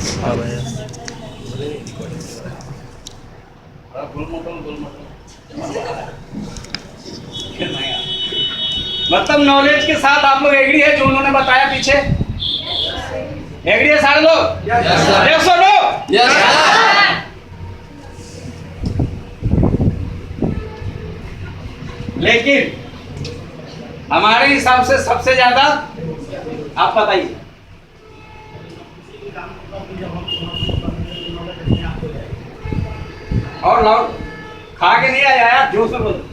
हाँ भैया। मतलब नॉलेज के साथ आप लोग एग्री है जो उन्होंने बताया पीछे? एग्री है सारे लोग? यस और नो? लेकिन हमारे हिसाब से सबसे ज्यादा आप बताइए। और लाउड खा के नहीं आया यार, जोश में बोलो।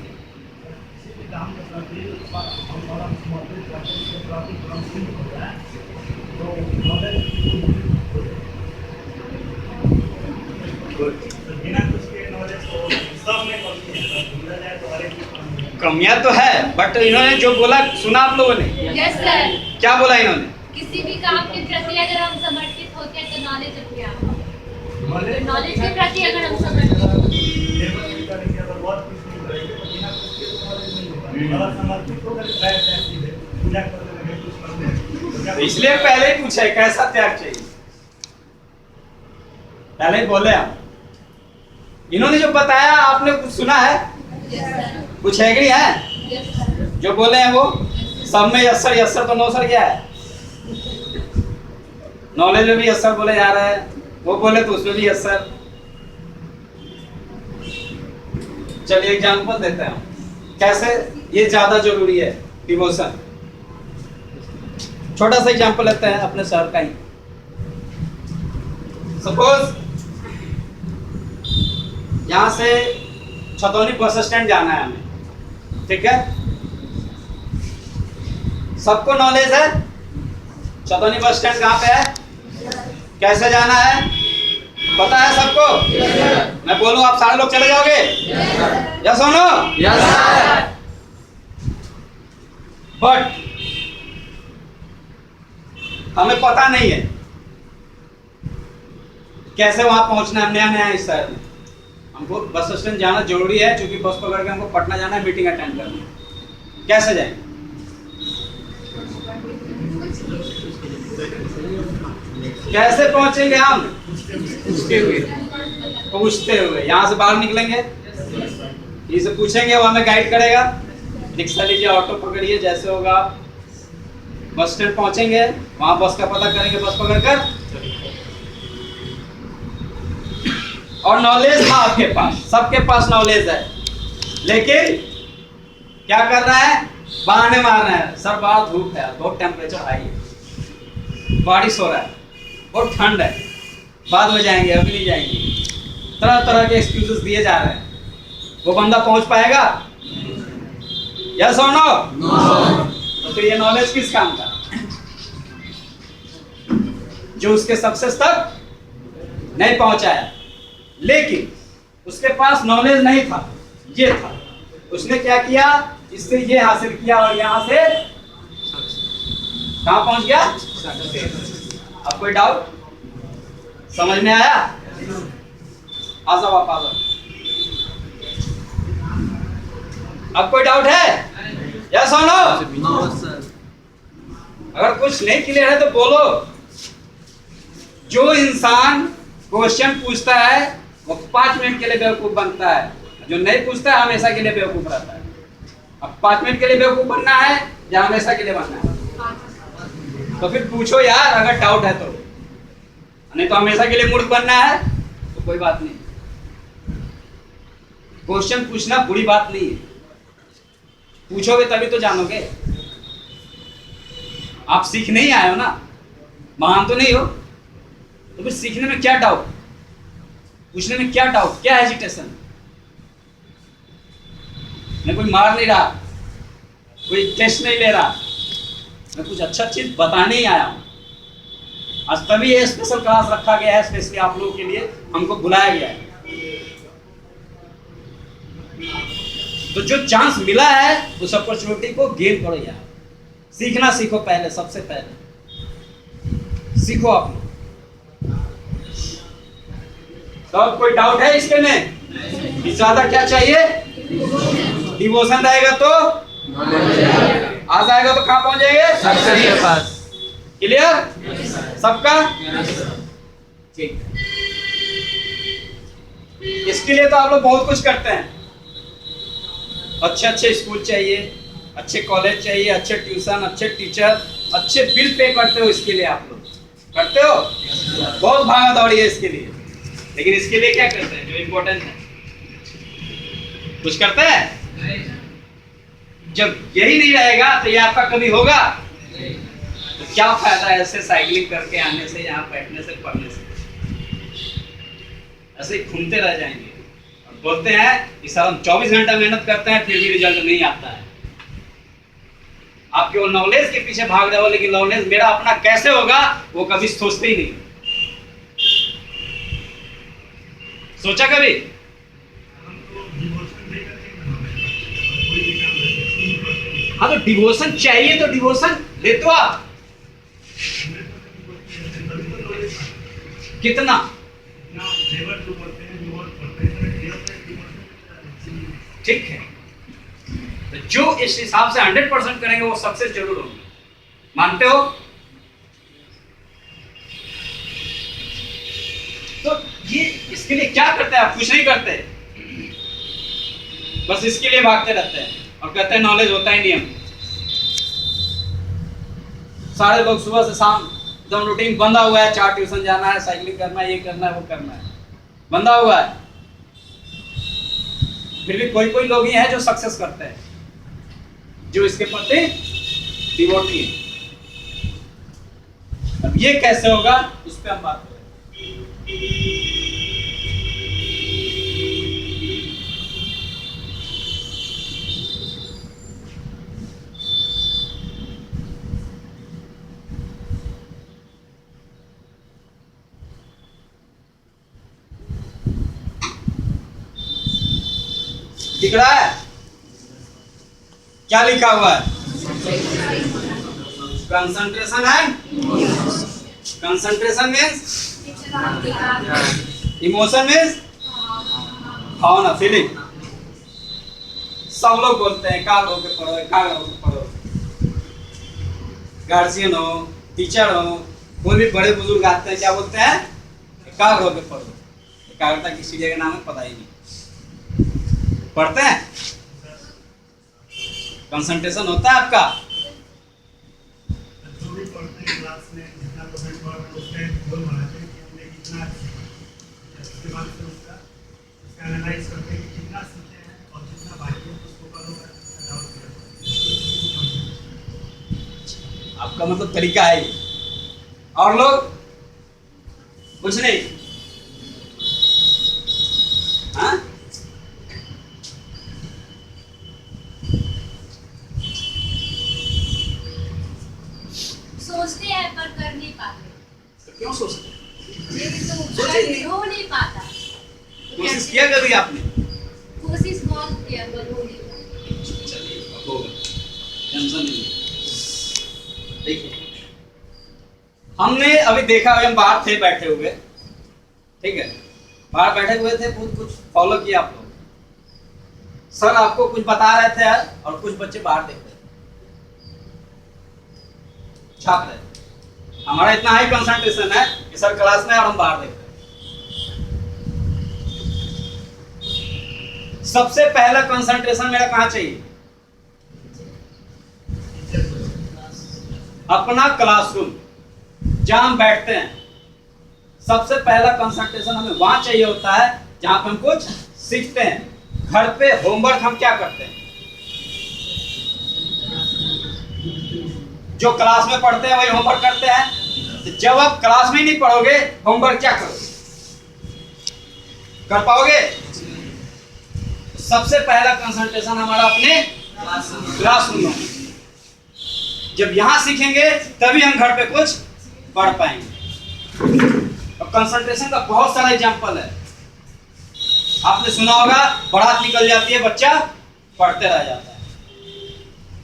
कमियां तो है, बट इन्होंने जो बोला सुना आप लोगों ने? Yes sir. क्या बोला इन्होंने? किसी भी काम के प्रति अगर हम समर्पित होते हैं तो नॉलेज अपने आप, नॉलेज के प्रति अगर हम समर्पित इसलिए पहले ही पूछा है कैसा त्याग चाहिए, पहले ही बोले हम। इन्होंने जो बताया आपने कुछ सुना है? कुछ एग्री है? जो बोले हैं वो सब में यस सर, यस सर तो नो सर क्या है? नॉलेज में भी यस सर बोले जा रहे हैं, वो बोले तो उसमें भी यस सर। चलिए एग्जांपल देते हैं कैसे ये ज्यादा जरूरी है डिवोशन। छोटा सा एग्जांपल लेते हैं अपने सर का ही। सपोज यहां से छतौनी बस स्टैंड जाना है हमें, ठीक है? सबको नॉलेज है छतौनी बस स्टैंड कहाँ पे है, कैसे जाना है, पता है सबको? मैं बोलूं आप सारे लोग चले जाओगे? यस और नो? यस। बट हमें पता नहीं है कैसे वहां पहुंचना है, नया नया इस शहर में। हमको बस स्टैंड जाना जरूरी है क्योंकि बस पकड़ के हमको पटना जाना है, मीटिंग अटेंड करनी है। कैसे जाएंगे? कैसे पहुंचेंगे हम? पूछते हुए यहाँ से बाहर निकलेंगे, इसे पूछेंगे, वो हमें गाइड करेगा। रिक्शा लीजिए, ऑटो पकड़िए, जैसे होगा बस स्टैंड पहुंचेंगे, वहां बस का पता करेंगे, बस पकड़कर। और नॉलेज था आपके पास, सबके पास नॉलेज है, लेकिन क्या कर रहा है? बहाने मार रहे हैं। सर बाहर धूप है, बहुत टेम्परेचर हाई है, बारिश हो रहा है, बहुत ठंड है, बाद में जाएंगे, अभी नहीं जाएंगे। तरह तरह के एक्सक्यूजेस दिए जा रहे हैं। वो बंदा पहुंच पाएगा? यस और नो? तो फिर ये नॉलेज किस काम का? जो उसके सक्सेस तक नहीं पहुंचाया, लेकिन उसके पास नॉलेज नहीं था, ये था। उसने क्या किया? इससे ये हासिल किया और यहां से कहां पहुंच गया? अब कोई डाउट? समझ में आया? आ जाओ आप, आ जाओ। अब कोई डाउट है? यस और नो? अगर कुछ नहीं क्लियर है तो बोलो। जो इंसान क्वेश्चन पूछता है वो 5 मिनट के लिए बेवकूफ बनता है, जो नहीं पूछता है हमेशा के लिए बेवकूफ रहता है। अब 5 मिनट के लिए बेवकूफ बनना है या हमेशा के लिए बनना है? तो फिर पूछो यार, अगर डाउट है तो। नहीं तो हमेशा के लिए मूर्ख बनना है तो कोई बात नहीं। क्वेश्चन पूछना बुरी बात नहीं है, पूछोगे तभी तो जानोगे। आप सीखने ही आए हो ना, महान तो नहीं हो, तो फिर सीखने में क्या डाउट, पूछने में क्या डाउट, क्या हेजिटेशन? मैं कोई मार नहीं रहा, कोई टेस्ट नहीं ले रहा, मैं कुछ अच्छा चीज बताने ही आया हूं। आज तभी ये स्पेशल क्लास रखा गया है, स्पेशली आप लोगों के लिए हमको बुलाया गया है। तो जो चांस मिला है उस अपॉर्चुनिटी को गेन करो यार। सीखना सीखो, पहले सबसे पहले सीखो आप लोग। तो कोई डाउट है इसके में? ज्यादा क्या चाहिए? डिवोशन रहेगा तो आ जाएगा, तो कहां पहुंच जाएंगे? सक्सेस के पास। क्लियर सबका? ठीक है, इसके लिए तो आप लोग बहुत कुछ करते हैं। अच्छे अच्छे स्कूल चाहिए, अच्छे कॉलेज चाहिए, अच्छे ट्यूशन, अच्छे टीचर, अच्छे बिल पे करते हो। इसके लिए आप लोग करते हो, बहुत भागा दौड़ी है इसके लिए। लेकिन इसके लिए क्या करते हैं जो इम्पोर्टेंट है? कुछ करते हैं? जब यही नहीं रहेगा तो ये आपका कभी होगा? तो क्या फायदा है ऐसे साइकिलिंग करके आने से, यहाँ बैठने से, पढ़ने से? ऐसे ही घूमते रह जाएंगे और बोलते हैं कि सर हम 24 घंटा मेहनत करते हैं फिर भी रिजल्ट नहीं आता है। आप केवल नॉलेज के पीछे भाग रहे हो, लेकिन नॉलेज मेरा अपना कैसे होगा वो कभी सोचते ही नहीं। सोचा कभी? हाँ, तो डिवोशन चाहिए तो डिवोशन लेते हो आप कितना? ठीक है, तो जो इस हिसाब से 100% करेंगे वो सक्सेस जरूर होगी। मानते हो? तो ये इसके लिए क्या करते हैं आप? कुछ नहीं करते, बस इसके लिए भागते रहते हैं और कहते हैं नॉलेज होता ही नहीं। हम सारे लोग सुबह से शाम एकदम रूटीन बंधा हुआ है, 4 ट्यूशन जाना है, साइकिलिंग करना है, ये करना है, वो करना है, बंधा हुआ है। फिर भी कोई कोई लोग ही हैं जो सक्सेस करते हैं, जो इसके प्रति डिवोटी है। अब ये कैसे होगा उस पर हम बात करें। दिख रहा है क्या लिखा हुआ है? कंसंट्रेशन है। कंसंट्रेशन मीन्स इमोशन मीन्स भावना, फीलिंग। सब लोग बोलते हैं एकाग्र होकर पढ़ो, एकाग्र होकर पढ़ो। गार्जियन हो, टीचर हो, कोई भी बड़े बुजुर्ग आते हैं, क्या बोलते हैं? एकाग्र होकर पढ़ो। एकाग्रता किसी जगह नाम है पता ही नहीं। पढ़ते हैं? कंसंट्रेशन होता है आपका? जो भी पढ़ते हैं क्लास में जितना परसेंट पढ़ रहे हैं उसके गोल बनाते हैं कि हमने कितना उसके बाद फिर उसका एनालाइज करते हैं कि कितना सीखे हैं और जितना बाकी है उसको करो करके डाउट किया। आपका मतलब तरीका है ये। और लोग कुछ नहीं? हाँ, सोचते हैं पर कर नहीं पाते। तो क्यों सोचते? हो नहीं पाता। कोशिश किया कभी आपने? कोशिश बहुत किया पर हो नहीं पाता। चलिए अब होगा, टेंशन नहीं। देखिए हमने अभी देखा, हम बाहर थे बैठे हुए, ठीक है, बाहर बैठे हुए थे, बहुत कुछ फॉलो किया आप लोग। सर आपको कुछ बता रहे थे और कुछ बच्चे बाहर देख रहे थे, छाप रहे थे। हमारा इतना हाई कंसंट्रेशन है कि सर क्लास में और हम बाहर देख रहे हैं। सबसे पहला कंसंट्रेशन मेरा कहाँ चाहिए? अपना क्लासरूम जहां हम बैठते हैं। सबसे पहला कंसंट्रेशन हमें वहां चाहिए होता है जहां पे हम कुछ सीखते हैं। घर पे होमवर्क हम क्या करते हैं? जो क्लास में पढ़ते हैं वही होमवर्क करते हैं। तो जब आप क्लास में ही नहीं पढ़ोगे, होमवर्क क्या करोगे? कर पाओगे? सबसे पहला कंसंट्रेशन हमारा अपने क्लासरूम में। जब यहां सीखेंगे तभी हम घर पे कुछ पढ़ पाएंगे। और कंसंट्रेशन का बहुत सारा एग्जांपल है। आपने सुना होगा, बारात निकल जाती है, बच्चा पढ़ते रह जाता है।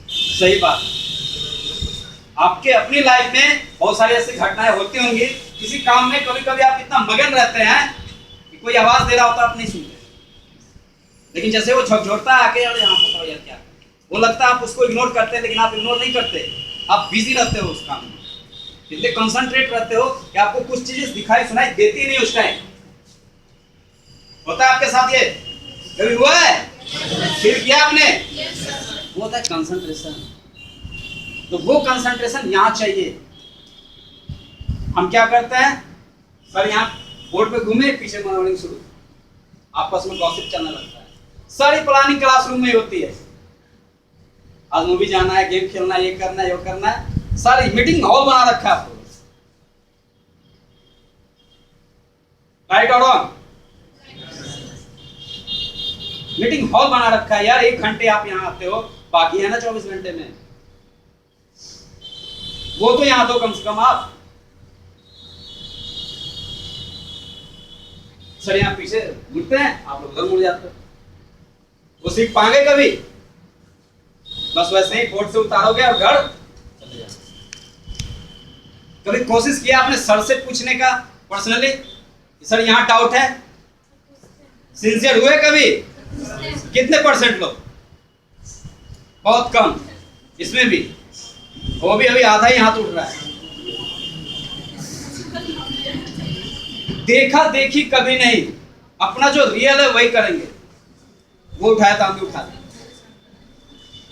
सही बात। आपके अपनी लाइफ में बहुत सारी ऐसी घटनाएं होती होंगी। किसी काम में कभी कभी आप इतना मगन रहते हैं कि कोई आवाज दे रहा होता आप नहीं सुनते, लेकिन जैसे वो झकझोरता है आके, और यहाँ बताओ यार क्या, वो लगता है आप उसको इग्नोर करते हैं, लेकिन आप इग्नोर नहीं करते, आप बिजी रहते हो उस काम में। कितने कंसंट्रेट रहते हो कि आपको कुछ चीजें दिखाई सुनाई देती ही नहीं उस टाइम। होता है आपके साथ ये? कभी हुआ है? फिर किया आपने? वो होता है कंसंट्रेशन। तो वो कंसंट्रेशन यहाँ चाहिए। हम क्या करते हैं, सर यहाँ बोर्ड पे घूमे, पीछे मॉर्निंग शुरू, आपस में गॉसिप चलने लगता है। सारी प्लानिंग क्लासरूम में होती है। आज मूवी जाना है, गेम खेलना है, ये करना है, वो करना है, सारी मीटिंग हॉल बना रखा है आपको। राइट और रॉन्ग? मीटिंग हॉल बना रखा है यार। 1 घंटे आप यहाँ आते हो, बाकी है ना 24 घंटे में, वो तो यहाँ दो कम से कम आप। सर यहाँ पीछे मुड़ते हैं, आप लोग उधर मुड़ जाते हो। वो सीख पाएंगे कभी? बस वैसे ही बोर्ड से उतारोगे और घर चले जाओगे। कभी कोशिश किया आपने सर से पूछने का पर्सनली, सर यहाँ डाउट है? सिंसियर हुए कभी? कितने % लोग? बहुत कम। इसमें भी वो भी अभी आधा ही हाथ उठ रहा है। देखा देखी कभी नहीं, अपना जो रियल है वही करेंगे। वो उठाया तो हम भी उठा दें,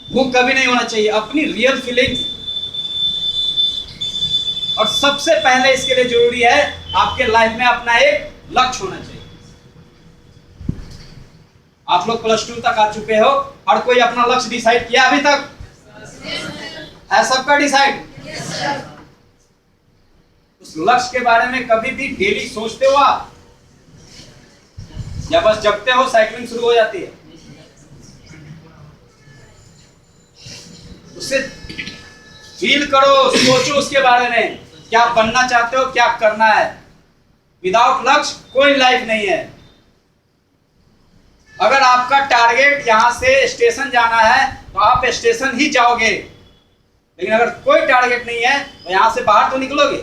वो कभी नहीं होना चाहिए। अपनी रियल फीलिंग्स। और सबसे पहले इसके लिए जरूरी है आपके लाइफ में अपना एक लक्ष्य होना चाहिए। आप लोग +2 तक आ चुके हो, हर कोई अपना लक्ष्य डिसाइड किया अभी तक? है सबका डिसाइड? उस लक्ष्य के बारे में कभी भी डेली सोचते हो आप, या बस जगते हो साइकिलिंग शुरू हो जाती है? उससे फील करो, सोचो उसके बारे में, क्या बनना चाहते हो, क्या करना है। विदाउट लक्ष्य कोई लाइफ नहीं है। अगर आपका टारगेट यहां से स्टेशन जाना है तो आप स्टेशन ही जाओगे, लेकिन अगर कोई टारगेट नहीं है तो यहां से बाहर तो निकलोगे।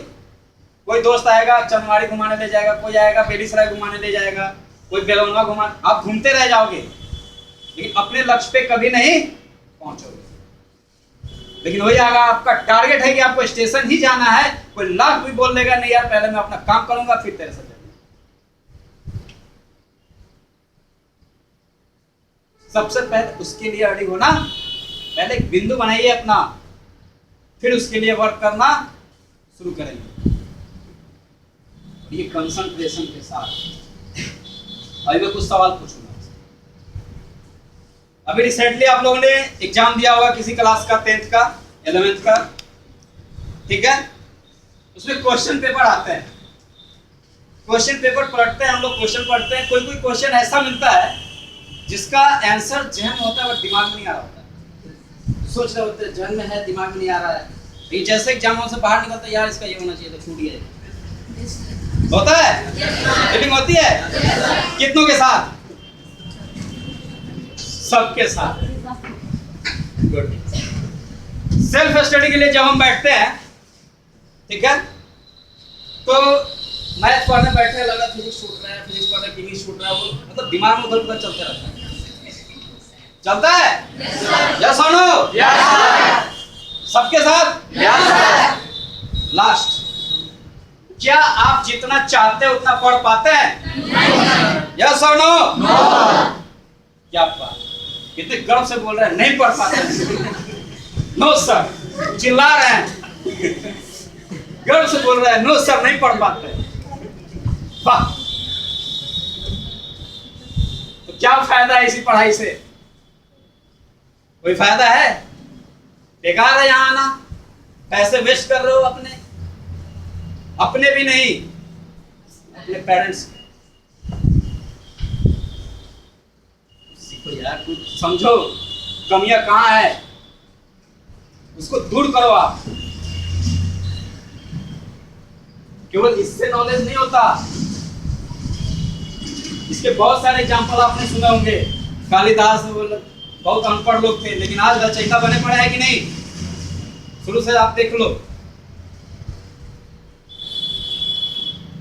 कोई दोस्त आएगा चंदवाड़ी घुमाने ले जाएगा, कोई आएगा बेगूसराय घुमाने ले जाएगा, कोई बेलौना घुमाने, आप घूमते रह जाओगे, लेकिन अपने लक्ष्य पे कभी नहीं पहुंचोगे। लेकिन वही अगर आपका टारगेट है कि आपको स्टेशन ही जाना है, कोई लाख भी बोल देगा नहीं यार पहले मैं अपना काम करूंगा फिर तेरे साथ। सबसे पहले उसके लिए रेडी होना, पहले एक बिंदु बनाइए अपना, फिर उसके लिए वर्क करना शुरू करेंगे। ये कंसंट्रेशन के साथ अभी मैं कुछ सवाल पूछूंगा। अभी रिसेंटली आप लोगों ने एग्जाम दिया होगा किसी क्लास का, 10th का, 11th का, ठीक है? उसमें क्वेश्चन पेपर आते हैं। क्वेश्चन पेपर पढ़ते हैं हम लोग, क्वेश्चन पढ़ते हैं, कोई क्वेश्चन ऐसा मिलता है जिसका आंसर जहन में होता है बट दिमाग में नहीं आ रहा होता है। सोच रहे होते हैं जहन में है, दिमाग में नहीं आ रहा है, लेकिन जैसे एग्जाम से बाहर निकलता है यार इसका ये होना चाहिए तो छूट गया। होता है? फीलिंग होती है? कितनों के साथ? सबके साथ। गुड। सेल्फ स्टडी के लिए जब हम बैठते हैं, ठीक है, तो मैथ पढ़ने बैठे, लगा फिजिक्स छूट रहा है, फिजिक्स पढ़ रहा है, इंग्लिश छूट रहा है, वो मतलब दिमाग में उधर-उधर चलते रहता है। चलता है? यस और नो? यस। सबके साथ? यस। लास्ट, क्या आप जितना चाहते हैं उतना पढ़ पाते हैं? यस और नो? नो। क्या बात, कितने गर्व से बोल रहे हैं नहीं पढ़ पाते। नो सर, चिल्ला रहे हैं, गर्व से बोल रहे हैं नो सर नहीं पढ़ पाते। वाह, तो क्या फायदा है इसी पढ़ाई से? कोई फायदा है? बेकार है यहाँ आना, पैसे वेस्ट कर रहे हो अपने भी नहीं, अपने पेरेंट्स के। सीखो यार, कुछ समझो कमियां कहाँ है, उसको दूर करो आप। केवल इससे नॉलेज नहीं होता, इसके बहुत सारे एग्जाम्पल आपने सुने होंगे। कालिदास बहुत अनपढ़ लोग थे, लेकिन आज रचयिता बने पड़े हैं कि नहीं? शुरू से आप देख लो।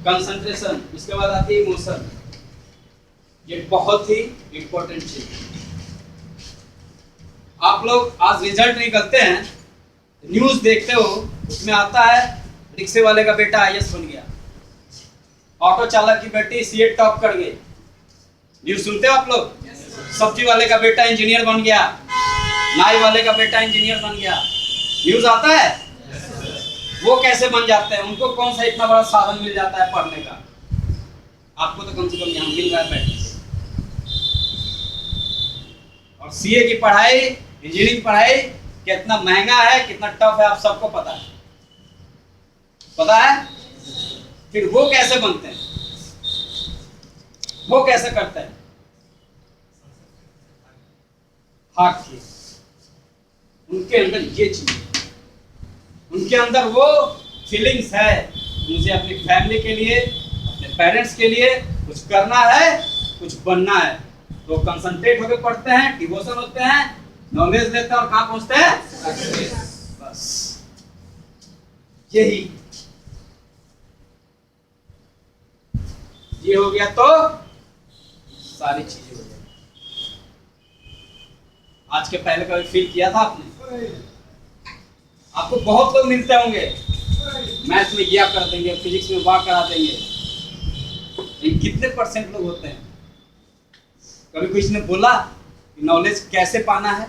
कंसंट्रेशन, इसके बाद आती है इमोशन। ये बहुत ही इंपॉर्टेंट चीज। आप लोग आज रिजल्ट निकलते हैं, न्यूज देखते हो, उसमें आता है रिक्शे वाले का बेटा आईएएस बन गया, ऑटो चालक की बेटी सीए टॉप कर गई। न्यूज सुनते हो आप लोग? सब्जी वाले का बेटा इंजीनियर बन गया, नाई वाले का बेटा इंजीनियर बन गया। न्यूज आता है। वो कैसे बन जाते हैं? उनको कौन सा इतना बड़ा साधन मिल जाता है पढ़ने का? आपको तो कम से कम यहाँ मिल रहा है बैठने से। और सीए की पढ़ाई, इंजीनियरिंग की पढ़ाई कितना महंगा है, कितना टफ है, आप सबको पता है। पता है? फिर वो कैसे बनते हैं? वो कैसे करते हैं? हाथ की उनके अंदर ये चीज, उनके अंदर वो फीलिंग्स है, मुझे अपनी फैमिली के लिए, अपने पेरेंट्स के लिए कुछ करना है, कुछ बनना है। तो कंसंट्रेट होकर पढ़ते हैं, डिवोशन होते हैं, नॉलेज लेते हैं और कहां पहुंचते हैं? बस यही ये हो गया तो सारी चीजें हो जाएंगी। आज के पहले कभी फील किया था आपने? आपको बहुत लोग मिलते होंगे, मैथ्स में ये कर देंगे, फिजिक्स में वाह करा देंगे, लेकिन कितने परसेंट लोग होते हैं? कभी किसी ने बोला कि नॉलेज कैसे पाना है?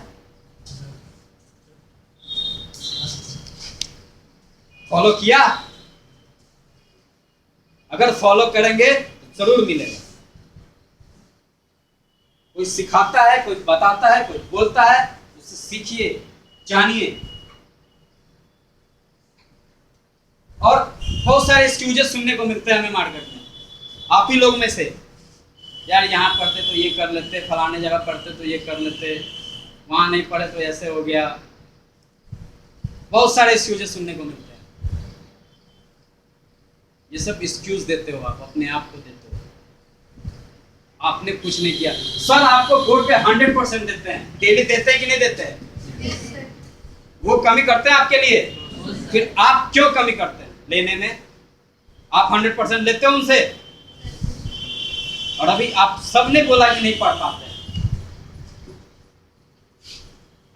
फॉलो किया? अगर फॉलो करेंगे तो जरूर मिलेगा। कोई सिखाता है, कोई बताता है, कोई बोलता है, उससे सीखिए, जानिए। और बहुत सारे एक्सक्यूजेस सुनने को मिलते हैं हमें मार्केट में, आप ही लोग में से, यार यहाँ पढ़ते तो ये कर लेते, फलाने जगह पढ़ते तो ये कर लेते, वहां नहीं पढ़े तो ऐसे हो गया। बहुत सारे एक्सक्यूजेस सुनने को मिलते हैं। ये सब एक्सक्यूज देते हो आप, अपने आप को देते हो। आपने कुछ नहीं किया। सर आपको बोर्ड पे 100% देते हैं, डेली देते हैं कि नहीं देते हैं? वो कमी करते हैं आपके लिए, फिर आप क्यों कमी करते हैं लेने में? आप 100% लेते हो उनसे, और अभी आप सबने बोला कि नहीं पढ़ पाते हैं।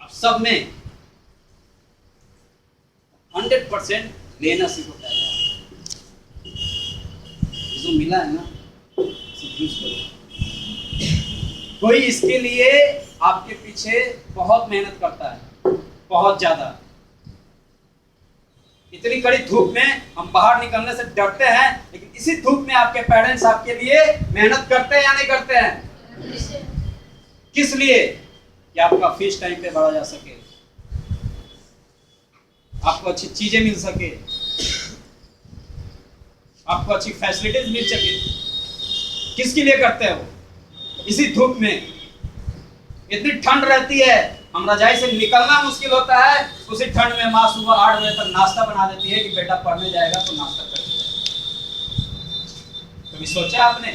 आप सब में 100% लेना सीखो। पहले जो मिला है ना, यूज करो। कोई इसके लिए आपके पीछे बहुत मेहनत करता है, बहुत ज्यादा। इतनी कड़ी धूप में हम बाहर निकलने से डरते हैं, लेकिन इसी धूप में आपके पेरेंट्स आपके लिए मेहनत करते हैं या नहीं करते हैं? किस लिए? कि आपका फीस टाइम पे भरा जा सके, आपको अच्छी चीजें मिल सके, आपको अच्छी फैसिलिटीज मिल सके। किसके लिए करते हो? इसी धूप में इतनी ठंड रहती है, हम रजाई से निकलना मुश्किल होता है। उसी ठंड में माँ सुबह 8 बजे तक नाश्ता बना देती है कि बेटा पढ़ने जाएगा तो नाश्ता करके जाएगा। कभी सोचा आपने?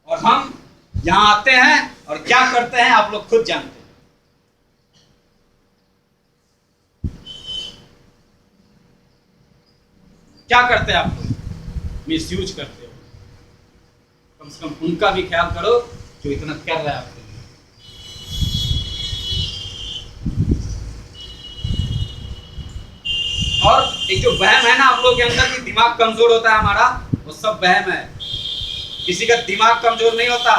और हम यहाँ आते हैं और क्या करते हैं आप लोग खुद जानते हैं। क्या करते हैं आप लोग? मिसयूज करते हो। कम से कम उनका भी ख्याल करो जो इतना कर रहा है आपके लिए। और एक जो वहम है ना हम लोग के अंदर कि दिमाग कमजोर होता है हमारा, वो सब वहम है। किसी का दिमाग कमजोर नहीं होता।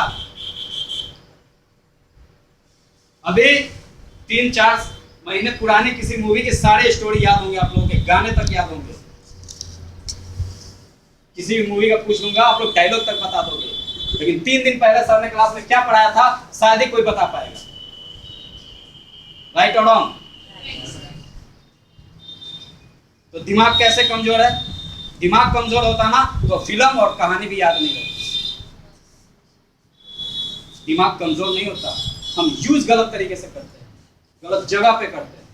अभी 3-4 महीने पुरानी किसी मूवी के सारे स्टोरी याद होंगे आप लोगों के, गाने तक याद होंगे। किसी भी मूवी का पूछ लूंगा आप लोग डायलॉग तक बता दोगे, लेकिन 3 दिन पहले सर ने क्लास में क्या पढ़ाया था शायद ही कोई बता पाएगा। राइट और रॉन्ग? तो दिमाग कैसे कमजोर है? दिमाग कमजोर होता ना तो फिल्म और कहानी भी याद नहीं रहती। दिमाग कमजोर नहीं होता, हम यूज गलत तरीके से करते हैं, गलत जगह पे करते हैं।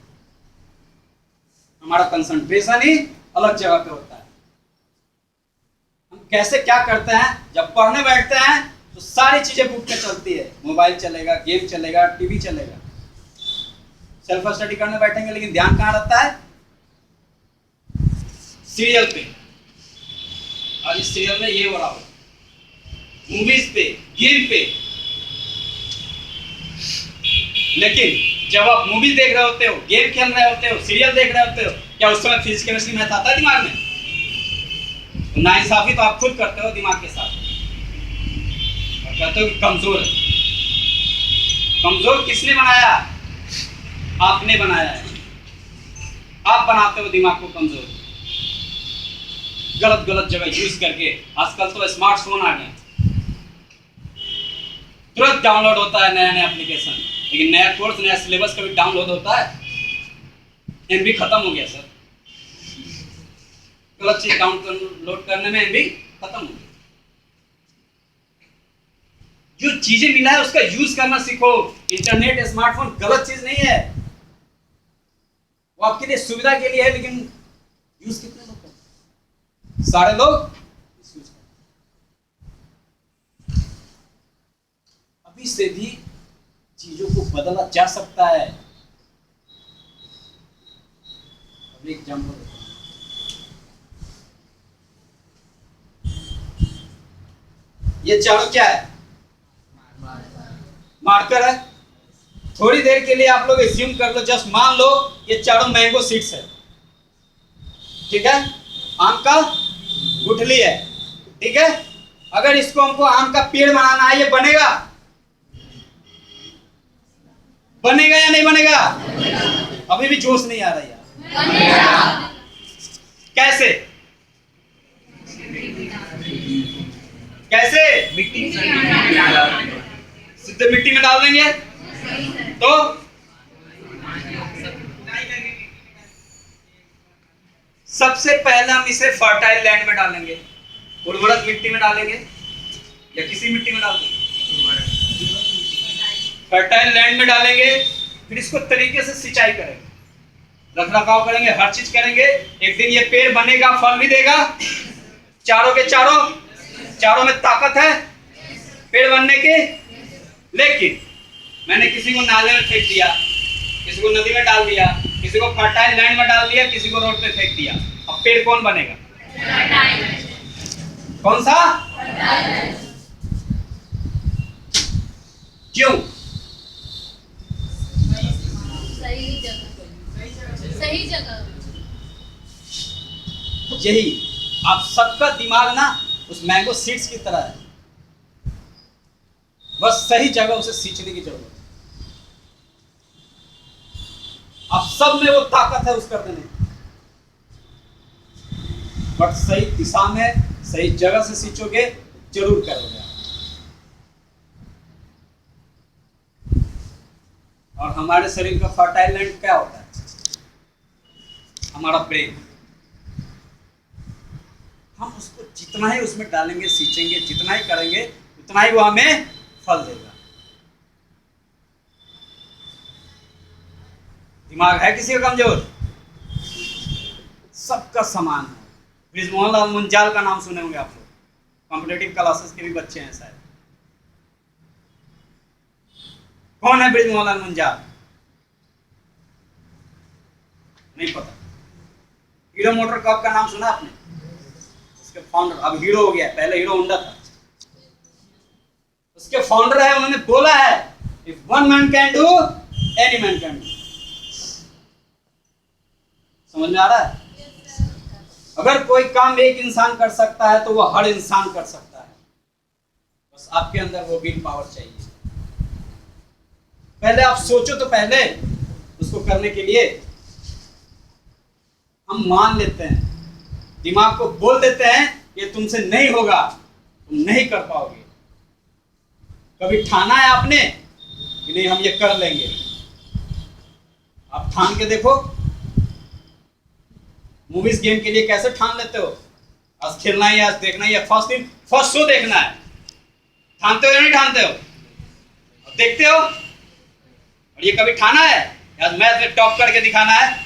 हमारा कंसंट्रेशन ही अलग जगह पे होता है। हम कैसे क्या करते हैं? जब पढ़ने बैठते हैं तो सारी चीजें बुक पे चलती है, मोबाइल चलेगा, गेम चलेगा, टीवी चलेगा। सेल्फ स्टडी करने बैठेंगे लेकिन ध्यान कहाँ रहता है? सीरियल पे, और इस सीरियल में ये हो रहा हो, मूवीज पे, गेम पे। लेकिन जब आप मूवी देख रहे होते हो, गेम खेल रहे होते हो, सीरियल देख रहे होते हो, क्या उस समय फिजिक्स केमिस्ट्री मैथ आता है दिमाग में? तो नाइंसाफी तो आप खुद करते हो दिमाग के साथ और कहते हो कि कमजोर है। कमजोर किसने बनाया? आपने बनाया है। आप बनाते हो दिमाग को कमजोर, गलत गलत जगह यूज करके। आजकल तो स्मार्टफोन आ गए, तुरंत डाउनलोड होता है नया नया एप्लीकेशन, लेकिन नया कोर्स नया सिलेबस कभी डाउनलोड होता है? एमबी खत्म हो गया सर, गलत चीज डाउनलोड करने में एमबी खत्म हो गया। जो चीजें मिला है उसका यूज करना सीखो। इंटरनेट स्मार्टफोन गलत चीज नहीं है, वो आपके लिए सुविधा के लिए है, लेकिन यूज कितने लोग करते हैं? सारे लोग। अभी से भी चीजों को बदला जा सकता है। अब एग्जाम्पल, ये चारों क्या है? मार्कर है। थोड़ी देर के लिए आप लोग एज्यूम कर लो, जस्ट मान लो ये चारों मैंगो सीड्स है, ठीक है? आम का गुठली है, ठीक है? अगर इसको हमको आम का पेड़ बनाना है, ये बनेगा? बनेगा या नहीं बनेगा? अभी भी जोश नहीं आ रहा यार। कैसे? कैसे? मिट्टी सीधे मिट्टी में डाल देंगे तो सबसे पहले हम इसे फर्टाइल लैंड में डालेंगे, उर्वरक मिट्टी में डालेंगे या किसी मिट्टी में डाल देंगे? फर्टाइल लैंड में डालेंगे, फिर इसको तरीके से सिंचाई करेंगे, रख रखाव करेंगे, हर चीज करेंगे। एक दिन ये पेड़ बनेगा, फल भी देगा, चारों के चारों में ताकत है पेड़ बनने के। लेकिन मैंने किसी को नाले में फेंक दिया, किसी को नदी में डाल दिया, किसी को फर्टाइल लैंड में डाल दिया, किसी को रोड पे फेंक दिया, अब पेड़ कौन बनेगा? कौन सा? क्यों? सही जगह। यही आप सबका दिमाग ना उस मैंगो सीड्स की तरह है, बस सही जगह उसे सींचने की जरूरत है। आप सब में वो ताकत है उस कर देने, बट सही दिशा में सही जगह से सींचोगे जरूर करोगे। और हमारे शरीर का फर्टाइल लैंड क्या होता है? हमारा ब्रेन। हम उसको जितना ही उसमें डालेंगे, सींचेंगे, जितना ही करेंगे, उतना ही वो हमें फल देगा। दिमाग है किसी का कमजोर? सबका समान है। ब्रिजमोहन लाल मुंजाल का नाम सुने होंगे आप लोग, कॉम्पिटिटिव क्लासेस के भी बच्चे हैं शायद। कौन है ब्रिजमोहन लाल मुंजाल? नहीं पता। हीरो मोटर कप का नाम सुना आपने? उसके फाउंडर, अब हीरो हो गया, पहले हीरो होंडा था, उसके फाउंडर है। उन्होंने बोला है if one man can do any man can do. समझ में आ रहा है? अगर कोई काम एक इंसान कर सकता है तो वो हर इंसान कर सकता है, बस आपके अंदर वो विल पावर चाहिए। पहले आप सोचो, तो पहले उसको करने के लिए हम मान लेते हैं, दिमाग को बोल देते हैं ये तुमसे नहीं होगा, तुम नहीं कर पाओगे। कभी ठाना है आपने कि नहीं हम ये कर लेंगे? आप ठान के देखो। मूवीज गेम के लिए कैसे ठान लेते हो? आज खेलना है, आज देखना है, फर्स्ट शो देखना है, ठानते हो या नहीं ठानते हो? अब देखते हो। और ये कभी ठाना है आज मैथ में टॉप करके दिखाना है?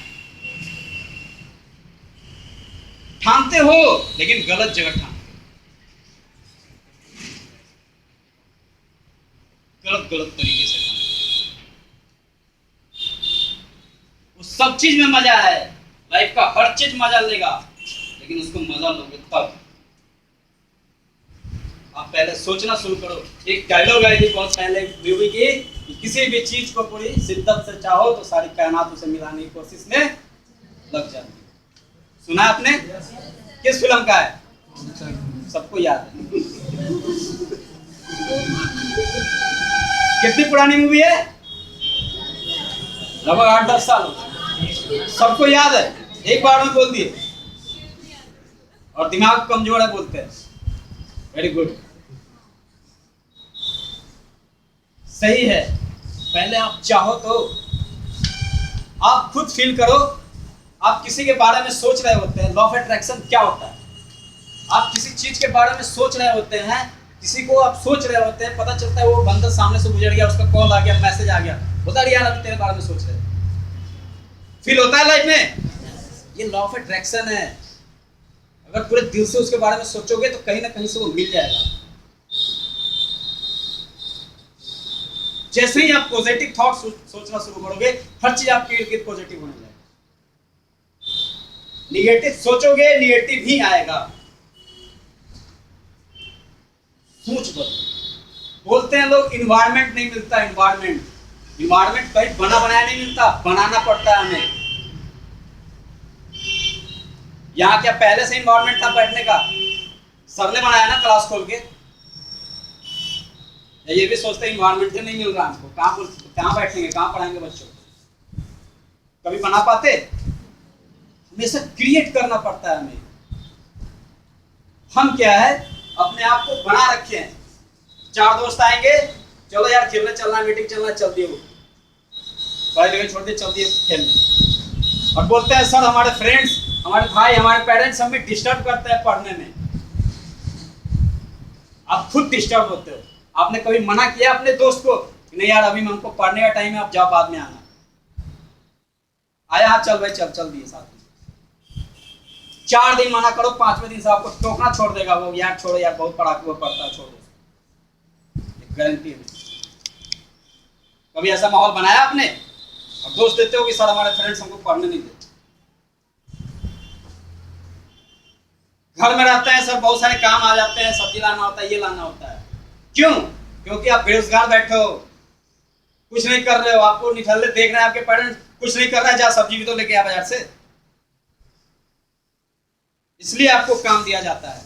ठानते हो, लेकिन गलत जगह ठानते हो, गलत तरीके से ठानते हो। उस सब चीज में मजा है, लाइफ का हर चीज मजा लेगा, लेकिन उसको मजा लोगे तब। आप पहले सोचना शुरू करो। एक डायलॉग आई थी बहुत पहले मूवी की कि किसी भी चीज को पूरी शिद्दत से चाहो तो सारी कायनात उसे मिलाने की कोशिश में लग जाती है। सुना आपने? किस फिल्म का है? सबको याद है। कितनी पुरानी मूवी है? लगभग 8-10 साल हो गए। सबको याद है, एक बार में बोल दिए। और दिमाग कमजोर है बोलते हैं। वेरी गुड, सही है। पहले आप चाहो तो आप खुद फील करो। आप किसी के बारे में सोच रहे होते हैं, लॉ ऑफ अट्रैक्शन क्या होता है? आप किसी चीज के बारे में सोच रहे होते हैं, किसी को आप सोच रहे होते हैं, पता चलता है वो बंदा सामने से गुजर गया, उसका कॉल आ गया, मैसेज आ गया, बता यार अभी तेरे बारे में सोच रहे। फील होता है लाइफ में? ये लॉ ऑफ अट्रैक्शन है। अगर पूरे दिल से उसके बारे में सोचोगे तो कहीं ना कहीं से वो मिल जाएगा। जैसे ही आप पॉजिटिव थॉट सोचना शुरू करोगे, हर चीज आपके इर्द गिर्द पॉजिटिव होने लगेगी। निगेटिव सोचोगे, निगेटिव ही आएगा। सोच बदलो। बोलते हैं लोग इन्वायरमेंट नहीं मिलता, इन्वायरमेंट कहीं बना बनाया नहीं मिलता, बनाना पड़ता है हमें। यहाँ क्या पहले से इन्वायरमेंट था बैठने का? सर ने बनाया ना क्लास खोल के। ये भी सोचते हैं इन्वायरमेंट नहीं मिल रहा हमको, कहाँ बैठेंगे, कहाँ पढ़ाएंगे बच्चों को? कभी बना पाते? हमेशा क्रिएट करना पड़ता है हमें। हम क्या है, अपने आप को बना रखे हैं। 4 दोस्त आएंगे, चलो यार खेलने चलना, मीटिंग चलना, चल दिए, वो पढ़ाई लिखाई छोड़ दिए, चल दिए खेलने। और बोलते हैं सर हमारे फ्रेंड्स, हमारे भाई, हमारे पेरेंट्स हमें डिस्टर्ब करते हैं पढ़ने में। आप खुद डिस्टर्ब होते हो। आपने कभी मना किया अपने दोस्त को कि नहीं यार अभी हमको पढ़ने का टाइम है, आप जाओ बाद में आना? आया हाँ चल भाई चल दिए साथ में। 4 दिन मना करो, 5वें दिन से आपको टोकना छोड़ देगा वो, यार छोड़ो यार बहुत पढ़ा के वो पढ़ता है, छोड़ो। गारंटी है। कभी ऐसा माहौल बनाया आपने? और दोस्त देते हो कि सर हमारे फ्रेंड्स हमको पढ़ने नहीं देते। घर में रहते हैं सर, बहुत सारे काम आ जाते हैं, सब्जी लाना होता है, ये लाना होता है। क्यों? क्योंकि आप बेरोजगार बैठे हो, कुछ नहीं कर रहे हो, आपको निठल्ले देख रहे हैं आपके पेरेंट्स, कुछ नहीं कर रहा है, जा सब्जी भी तो लेके आ बाजार से। इसलिए आपको काम दिया जाता है।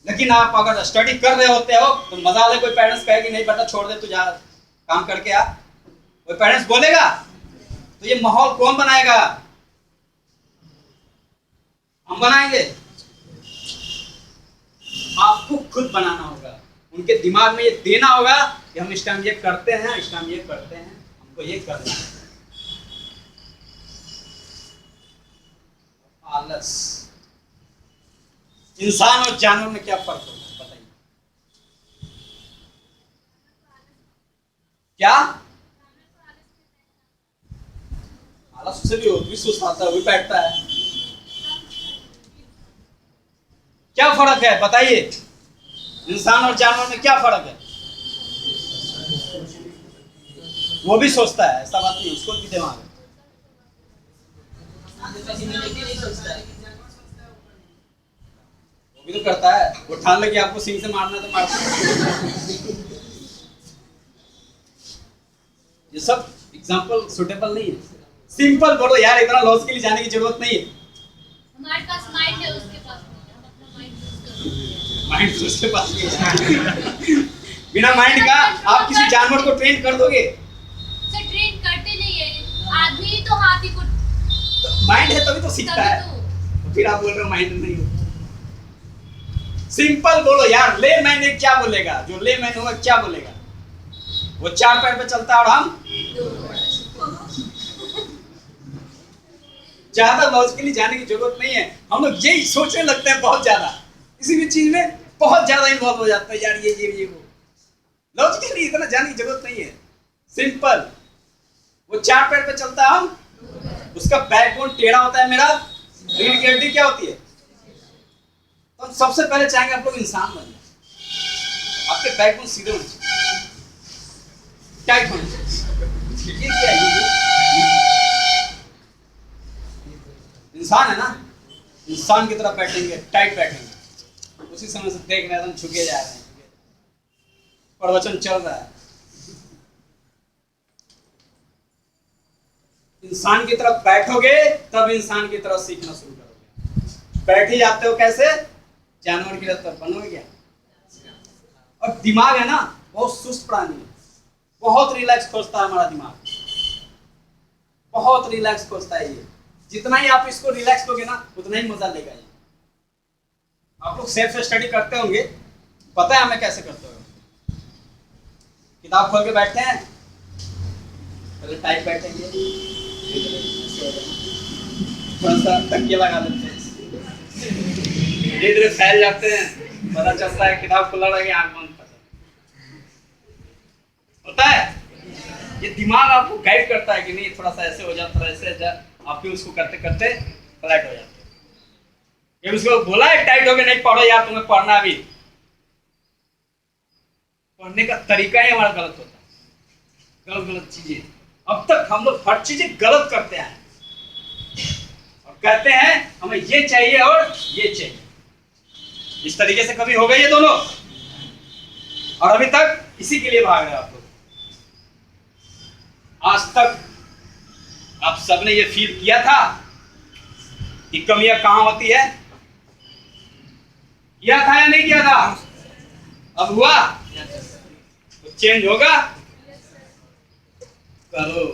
लेकिन आप अगर स्टडी कर रहे होते हो तो मजा ले, कोई पेरेंट्स कहेगी नहीं बेटा छोड़ दे, तू जा काम करके आ, कोई पेरेंट्स बोलेगा? तो ये माहौल कौन बनाएगा? हम बनाएंगे? आपको खुद बनाना होगा। उनके दिमाग में ये देना होगा कि हम इस टाइम ये करते हैं, इस टाइम ये करते हैं, हमको ये करना है। आलस। इंसान और जानवर में क्या फर्क होता है बताइए? क्या आलस से भी सुस्त आता है, वो बैठता है। क्या फर्क है बताइए? इंसान और जानवर में क्या फर्क है? वो भी सोचता है, ऐसा बात नहीं, उसको भी दिमाग है। वो भी तो करता है, वो ठान ले कि आपको सिंह से मारना तो मारता। ये सब एग्जांपल सुटेबल नहीं है। सिंपल बोलो यार, इतना लॉस के लिए जाने की जरूरत नहीं है। हमारे पास माइंड है, उसके पास नहीं है, हम अपना माइंड यूज करेंगे। माइंड तो उसके पास नहीं है। बिना माइंड का आप किसी जानवर को ट्रेन कर दोगे? सर ट्रेन करते नहीं है, आदमी तो हाथी को तो माइंड है तभी तो सीखता है। तो फिर आप बोल रहे हो माइंड नहीं हो। सिंपल बोलो यार, ले मैन क्या बोलेगा? जो ले मैन होगा क्या बोलेगा? वो 4 पैर पे चलता है और हम ज्यादा लॉजिकली जाने की जरूरत नहीं है। हम लोग यही सोचने लगते हैं बहुत ज्यादा, किसी भी चीज में बहुत ज्यादा इन्वॉल्व हो जाता है यार, ये वो। लॉजिकली इतना जाने की जरूरत नहीं है। सिंपल, वो 4 पैर पे चलता है, हम उसका बैकबोन टेढ़ा होता है, मेरा रीढ़ की हड्डी क्या होती है? तो हम सबसे पहले चाहेंगे आप लोग इंसान बन जाए, आपके बैकबोन सीधे होने चाहिए, टाइट होने चाहिए। ये क्या है? इंसान है ना, इंसान की तरह बैठेंगे, टाइट बैठेंगे। उसी समय से देख रहे हैं, झुके जा रहे हैं, प्रवचन चल रहा है। इंसान की तरफ बैठोगे तब इंसान की तरफ सीखना शुरू करोगे। बैठ ही जाते हो कैसे? जानवर की तरफ बनोगे क्या? और दिमाग है ना, बहुत सुस्त प्राणी है, बहुत रिलैक्स खोजता है हमारा दिमाग, बहुत रिलैक्स खोजता है ये। जितना ही आप इसको रिलैक्स दोगे ना, उतना ही मजा लेगा ये। आप लोग सेल्फ स्टडी करते होंगे, पता है हमें कैसे करते हो। किताब खोल के बैठते हैं, पहले टाइप बैठेंगे, थोड़ा सा तकिया लगा देते हैं, धीरे धीरे फैल जाते हैं, पता चलता है किताब खुला रह गया, आंख बंद होता है। ये दिमाग आपको गाइड करता है कि नहीं थोड़ा सा ऐसे हो जा, थोड़ा ऐसे जा, आप भी उसको करते करते फ्लैट हो जाते हैं। ये उसको बोला है टाइट हो गया, नहीं पढ़ो यार, तुम्हें पढ़ना भी। पढ़ने का तरीका ही हमारा गलत होता है, गलत गलत चीजें। अब तक हम लोग हर चीजें गलत करते हैं और कहते हैं हमें ये चाहिए और ये चाहिए। इस तरीके से कभी हो गए ये दोनों? और अभी तक इसी के लिए भाग रहे हैं आप लोग। आज तक आप सबने ये फील किया था कि कमियां कहां होती है? किया था या नहीं किया था? अब हुआ तो चेंज होगा, करो।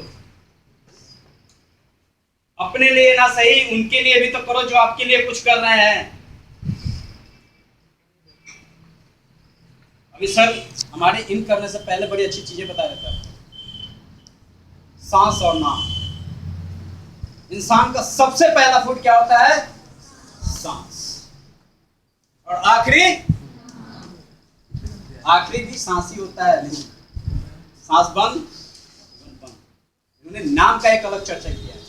अपने लिए ना सही, उनके लिए भी तो करो जो आपके लिए कुछ कर रहे हैं। अभी सर हमारे इन करने से पहले बड़ी अच्छी चीजें बता देता है। सांस और नाम। इंसान का सबसे पहला फूड क्या होता है? सांस। और आखिरी भी सांस ही होता है। नहीं, सांस बंद बंद। उन्होंने नाम का एक अलग चर्चा किया है।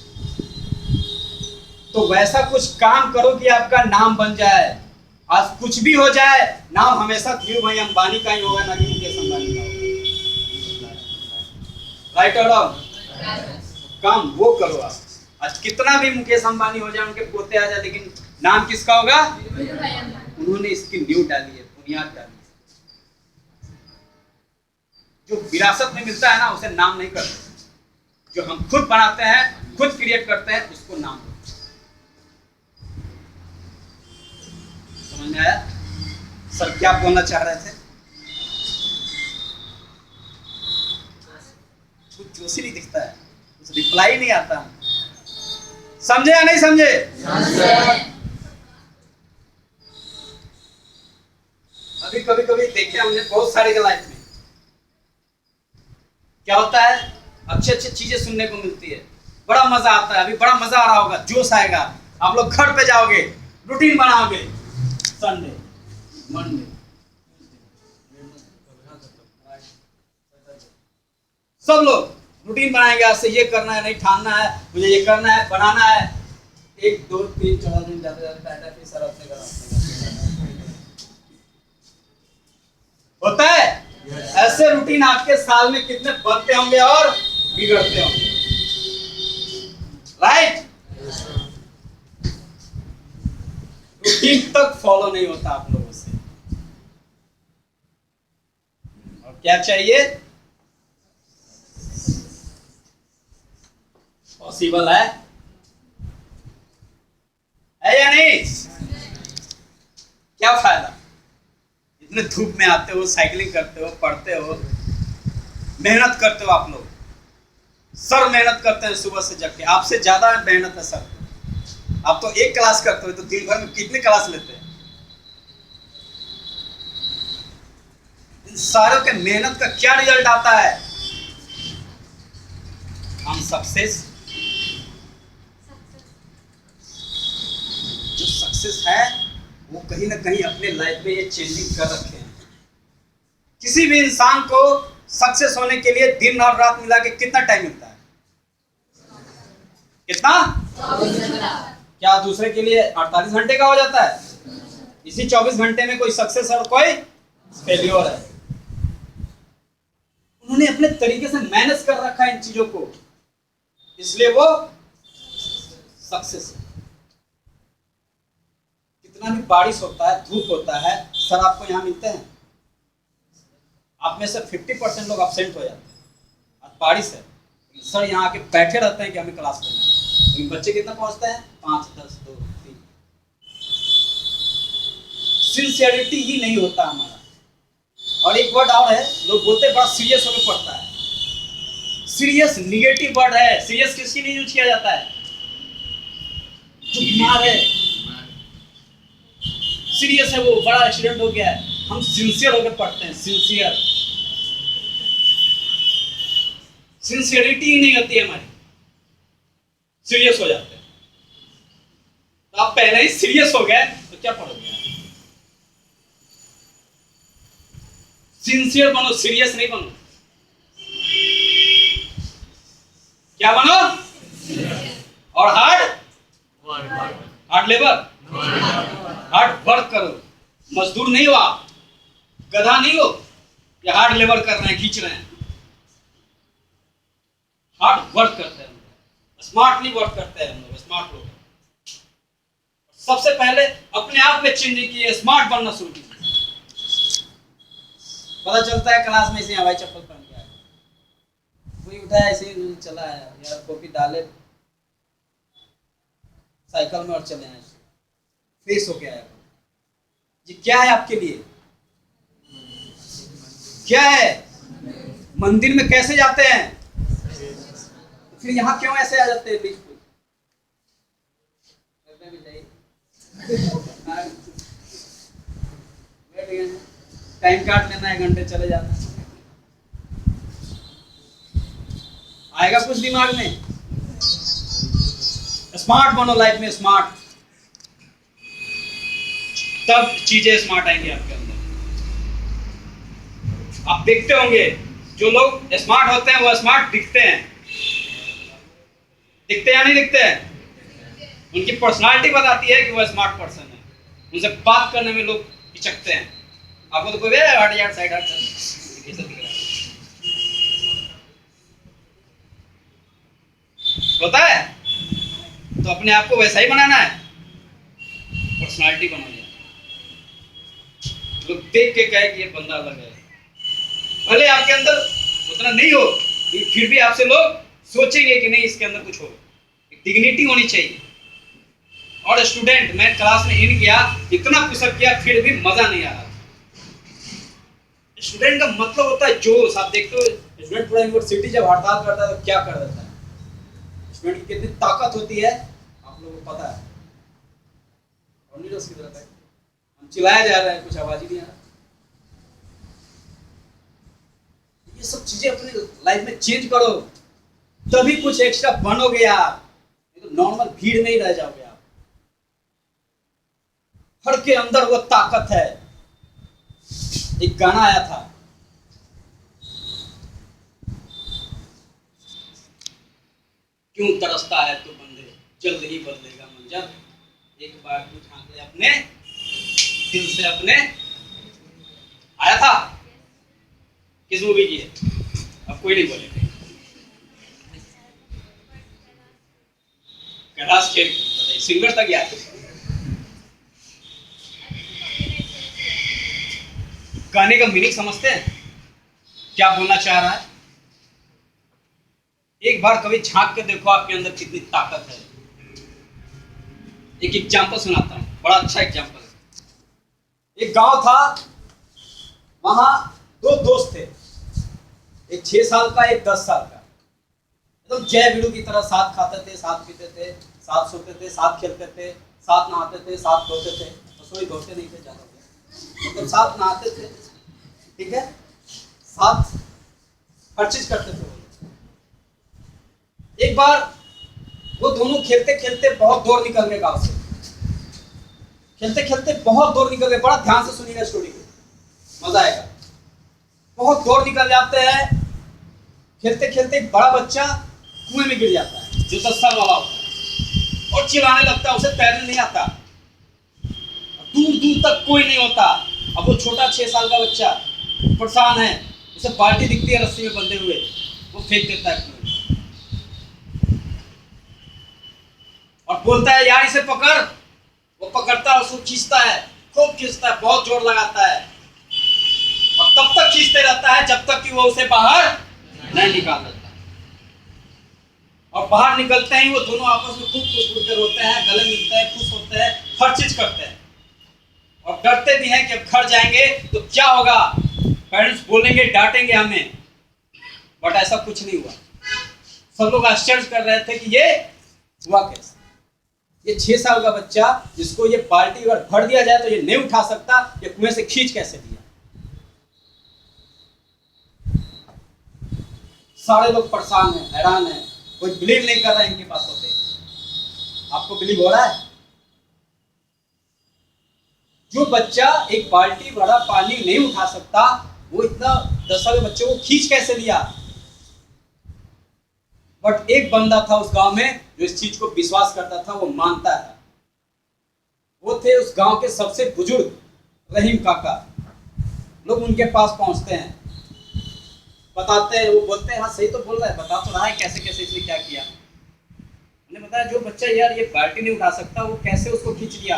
तो वैसा कुछ काम करो कि आपका नाम बन जाए। आज कुछ भी हो जाए, नाम हमेशा धीरू भाई अंबानी का ही होगा, ना कि मुकेश अंबानी का होगा। राइट और रॉन्ग? काम वो करो आप। आज कितना भी मुकेश अंबानी हो जाए, उनके पोते आ जाए, लेकिन नाम किसका होगा? उन्होंने इसकी नींव डाली है, बुनियाद डाली है। जो विरासत में मिलता है ना, उसे नाम नहीं करते। जो हम खुद बनाते हैं, खुद क्रिएट करते हैं, उसको नाम होता है। समझ में आया? सर क्या बोलना चाह रहे थे? कुछ जोश ही नहीं दिखता है, कुछ रिप्लाई नहीं आता। समझे या नहीं समझे? अभी कभी कभी देखे हमने बहुत सारे के लाइफ में क्या होता है, अच्छी अच्छी चीजें सुनने को मिलती है, बड़ा मजा आता है। अभी बड़ा मजा आ रहा होगा, जोश आएगा, आप लोग घर पे जाओगे, रूटीन बनाओगे, संडे, मंडे, सब लोग रूटीन बनाएंगे। आज से ये करना है, नहीं ठानना है, मुझे ये करना है, बनाना है। 1 2 3 4 दिन जाते जाते टाटा फिर सर अपने घर होता है। ऐसे रूटीन आपके साल में कितने बनते होंगे और बिगड़ते होंगे। राइट? रूटीन तक फॉलो नहीं होता आप लोगों से। और क्या चाहिए? पॉसिबल है या नहीं? क्या फायदा? इतने धूप में आते हो, साइकिलिंग करते हो, पढ़ते हो, मेहनत करते हो। आप लोग सर मेहनत करते हैं सुबह से जग के, आपसे ज्यादा मेहनत है सर। आप तो एक क्लास करते हो, तो दिन भर में कितनी क्लास लेते हैं? इन सारों के मेहनत का क्या रिजल्ट आता है? हम सक्सेस। जो सक्सेस है वो कहीं ना कहीं अपने लाइफ में ये चेंजिंग कर रखे हैं। किसी भी इंसान को सक्सेस होने के लिए दिन और रात मिला के कितना टाइम मिलता है? कितना? क्या दूसरे के लिए 48 घंटे का हो जाता है? इसी 24 घंटे में कोई सक्सेस और कोई फेल्योर है। उन्होंने अपने तरीके से मैनेज कर रखा है इन चीजों को, इसलिए वो सक्सेस है। कितना जितना भी बारिश होता है, धूप होता है, सर आपको यहाँ मिलते हैं? आप में से 50% लोग absent हो जाते हैं। आज बारिश है, सर यहाँ आके बैठे रहते हैं कि हमें क्लास लेना है, लेकिन बच्चे कितना पहुँचते हैं? 5, 10, 2, 3। सिंसियरिटी ही नहीं होता हमारा। और एक वर्ड और है, लोग बोलते हैं बड़ा सीरियस होकर पढ़ता है। सीरियस निगेटिव वर्ड है। सीरियस किसके लिए यूज किया जाता है? जो बीमार है, सीरियस है, वो बड़ा एक्सीडेंट हो गया है। हम सिंसियर होकर पढ़ते हैं, सिंसियर। सिंसियरिटी ही नहीं होती है हमारी, सीरियस हो जाते हैं। तो आप पहले ही सीरियस हो गए तो क्या पढ़ोगे? सिंसियर बनो, सीरियस नहीं बनो। क्या बनो? और हार्ड लेबर, हार्ड वर्क करो। मजदूर नहीं हो आप, गधा नहीं हो कि हार्ड लेबर कर रहे हैं, खींच रहे हैं। हार्ड वर्क करते हैं, स्मार्टली वर्क करते हैं हम लोग, स्मार्ट लोग। सबसे पहले अपने आप में चेंज किए, स्मार्ट बनना शुरू कीजिए। पता चलता है क्लास में ऐसे हवाई चप्पल पहन के आया, कोई उठा ऐसे ही चला है यार, कॉपी डाले साइकिल में और चले आए, फेस हो गया है। ये क्या है आपके लिए? क्या है? मंदिर में कैसे जाते हैं, फिर यहाँ क्यों ऐसे आ जाते हैं? बीच टाइम काट लेना, 1 घंटे चले जाना। आएगा कुछ दिमाग में? स्मार्ट बनो लाइफ में, स्मार्ट, तब चीजें स्मार्ट आएंगी आपके अंदर। आप देखते होंगे जो लोग स्मार्ट होते हैं वो स्मार्ट दिखते हैं। दिखते या नहीं दिखते हैं? उनकी पर्सनालिटी बताती है कि वो स्मार्ट पर्सन है। उनसे बात करने में लोग हिचकते हैं। आपको तो कोई हट यार, साइड हट, कैसा दिख रहा है? होता है। तो अपने आप को वैसा ही बनाना है, पर्सनालिटी बनानी है। लोग देख के कहे कि ये बंदा अलग है, भले आपके अंदर उतना नहीं हो, फिर भी आपसे लोग सोचेंगे कि नहीं इसके अंदर कुछ हो, एक डिग्निटी होनी चाहिए। और स्टूडेंट, मैं क्लास में इन किया, इतना पुशअप किया, फिर भी मजा नहीं आ रहा। स्टूडेंट का मतलब होता है जोश। आप देखते हो स्टूडेंट पूरा यूनिवर्सिटी जब हड़ताल करता है तो क्या कर देता है? स्टूडेंट की कितनी ताकत होती है आप लोगों को पता है। और नहीं उसकी तरह हम चिल्लाए जा रहे हैं, कुछ आवाज ही नहीं आ रहा। ये सब चीजें अपनी लाइफ में चेंज करो, तभी कुछ एक्स्ट्रा बनोगे आप, नहीं तो नॉर्मल भीड़ नहीं रह जाओगे आप। हर के अंदर वो ताकत है। एक गाना आया था, क्यों तरसता है तो बंदे, जल्द ही बदलेगा मंजर, एक बार तू झांक ले अपने दिल से अपने। आया था, किस मूवी की है? अब कोई नहीं बोलेगा। कैलाश खेर, बताइए सिंगर तक याद है? गाने का मीनिंग समझते हैं? क्या बोलना चाह रहा है? एक बार कभी झांक के देखो आपके अंदर कितनी ताकत है। एक एग्जांपल सुनाता हूं, बड़ा अच्छा एग्जांपल है। एक गांव था, वहां 2 दोस्त थे, एक 6 साल का, एक 10 साल का। एकदम जय वीरू की तरह साथ खाते थे, साथ पीते थे, साथ सोते थे, साथ खेलते थे, साथ नहाते थे, साथ धोते थे। सॉरी, धोते नहीं थे ज्यादा, मतलब साथ नहाते थे, ठीक है, साथ हर चीज करते थे। एक बार वो दोनों खेलते खेलते बहुत दूर निकल गए गांव से। खेलते खेलते बहुत दूर निकल गए। बड़ा ध्यान से सुनिएगा स्टोरी को, मजा आएगा। बहुत दूर निकल जाते हैं, खेलते खेलते एक बड़ा बच्चा कुएं में गिर जाता है, जो 10 साल वाला होता है, और चिल्लाने लगता है। उसे तैरने नहीं आता, दूर दूर तक कोई नहीं होता। अब वो छोटा 6 साल का बच्चा परेशान है, उसे बाल्टी दिखती है रस्सी में बंधे हुए, वो फेंक देता है कुएं और बोलता है यार इसे पकड़, वो पकड़ता है, उसको खींचता है, खूब खींचता है, बहुत जोर लगाता है और तब तक खींचते रहता है जब तक कि वो उसे बाहर नहीं निकाल देता। और बाहर निकलते ही वो दोनों आपस में खूब खुश कर रोते हैं, गले मिलते हैं, खुश होते हैं, हर चीज करते हैं और डरते भी हैं कि अब घर जाएंगे तो क्या होगा, पेरेंट्स बोलेंगे, डांटेंगे हमें। बट ऐसा कुछ नहीं हुआ। सब लोग आश्चर्य कर रहे थे कि ये हुआ कैसे। ये 6 साल का बच्चा जिसको ये बाल्टी अगर भर दिया जाए तो ये नहीं उठा सकता, ये कुएं से खींच कैसे दिया। सारे लोग परेशान हैं, हैरान हैं, कोई बिलीव नहीं कर रहा है इनके बातों पे। आपको बिलीव हो रहा है? जो बच्चा एक बाल्टी भरा पानी नहीं उठा सकता, वो इतना 10 साल के बच्चे को खींच कैसे लिया। बट एक बंदा था उस गांव में जो इस चीज को विश्वास करता था, वो मानता था। वो थे उस गांव के सबसे बुजुर्ग रहीम काका। लोग उनके पास पहुंचते हैं, बताते हैं, वो बोलते हैं हाँ सही तो बोल रहा है, बता तो रहा है कैसे कैसे इसने क्या किया। उन्हें बताया जो बच्चा यार ये बाल्टी नहीं उठा सकता, वो कैसे उसको खींच लिया।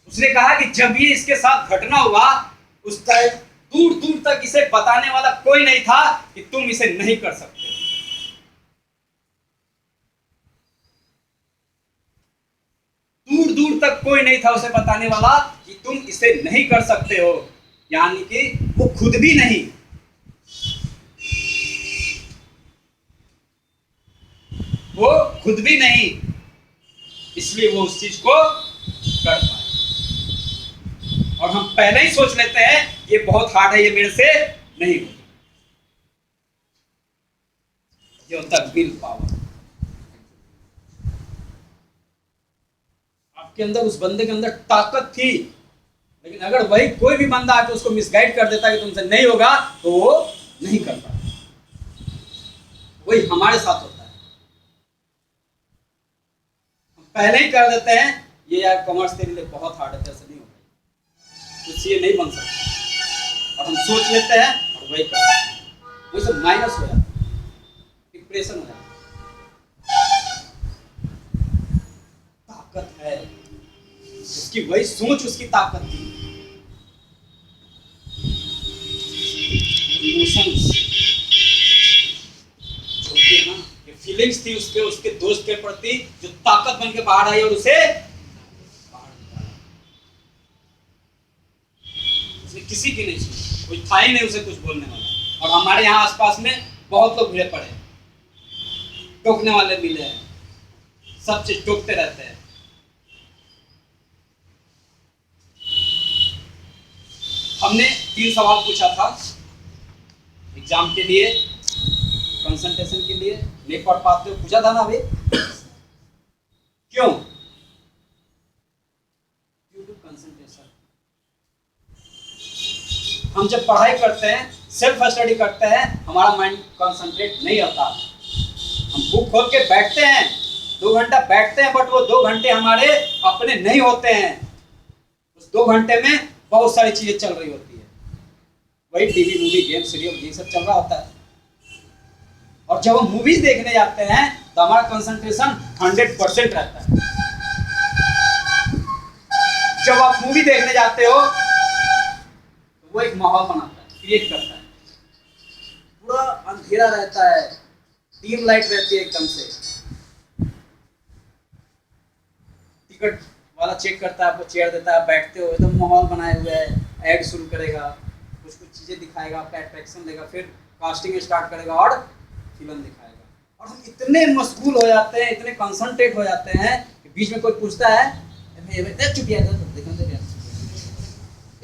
उसने कहा कि जब ये इसके साथ घटना हुआ उस टाइम दूर दूर तक इसे बताने वाला कोई नहीं था कि तुम इसे नहीं कर सकते। दूर दूर तक कोई नहीं था उसे बताने वाला कि तुम इसे नहीं कर सकते हो। यानी कि वो खुद भी नहीं, वो खुद भी नहीं, इसलिए वो उस चीज को कर पाए। और हम पहले ही सोच लेते हैं ये बहुत हार्ड है, ये मेरे से नहीं होगा। ये होता है विल पावर। आपके अंदर, उस बंदे के अंदर ताकत थी, लेकिन अगर वही कोई भी बंदा आके उसको मिसगाइड कर देता कि तुमसे नहीं होगा, तो वो नहीं कर पाता। वही हमारे साथ होता है। हम पहले ही कर देते हैं ये यार कॉमर्स तेरे लिए बहुत हार्ड है, ऐसे नहीं होगा, कुछ ये नहीं बन सकता। और हम सोच लेते हैं और वही करते हैं, वही सब माइनस हो जाता है, डिप्रेशन हो जाता है। ताकत है उसकी, वही सोच उसकी ताकत थी। इमोशंस जो होती है ना, ये फीलिंग्स थी उसके दोस्त के प्रति जो ताकत बन के बाहर आई और उसे बाहर निकाला। उसने किसी की नहीं सुनी, कोई था ही नहीं उसे कुछ बोलने वाला। और हमारे यहाँ आसपास में बहुत लोग भिड़े पड़े, टोकने वाले मिले हैं, सब चीज टोकते रहते हैं। हमने 3 सवाल पूछा था एग्जाम के लिए, कंसंट्रेशन के लिए, नहीं पढ़ पाते हो, पूछा था ना अभी। क्यों? Due to concentration. हम जब पढ़ाई करते हैं, सेल्फ स्टडी करते हैं, हमारा माइंड कंसंट्रेट नहीं होता। हम बुक खोल के बैठते हैं, 2 घंटा बैठते हैं, बट वो 2 घंटे हमारे अपने नहीं होते हैं। उस 2 घंटे में बहुत सारी चीजें चल रही होती है, वही टीवी, मूवी, गेम, सीरियल, ये सब चल रहा होता है। और जब हम मूवीज देखने जाते हैं तो हमारा कंसंट्रेशन 100% रहता है। जब आप मूवी देखने जाते हो तो वो एक माहौल बनाता है, क्रिएट करता है, पूरा अंधेरा रहता है, डिम लाइट रहती है एकदम से। टिकट वाला चेक करता है, आपको चेयर देता है, बैठते हो, एकदम माहौल बनाए हुए है, ऐड शुरू करेगा, कुछ कुछ चीज़ें दिखाएगा, आपका अट्रैक्शन देगा, फिर कास्टिंग स्टार्ट करेगा और फिल्म दिखाएगा। और हम इतने मशगूल हो जाते हैं, इतने कंसंट्रेट हो जाते हैं कि बीच में कोई पूछता है देख चुकी है,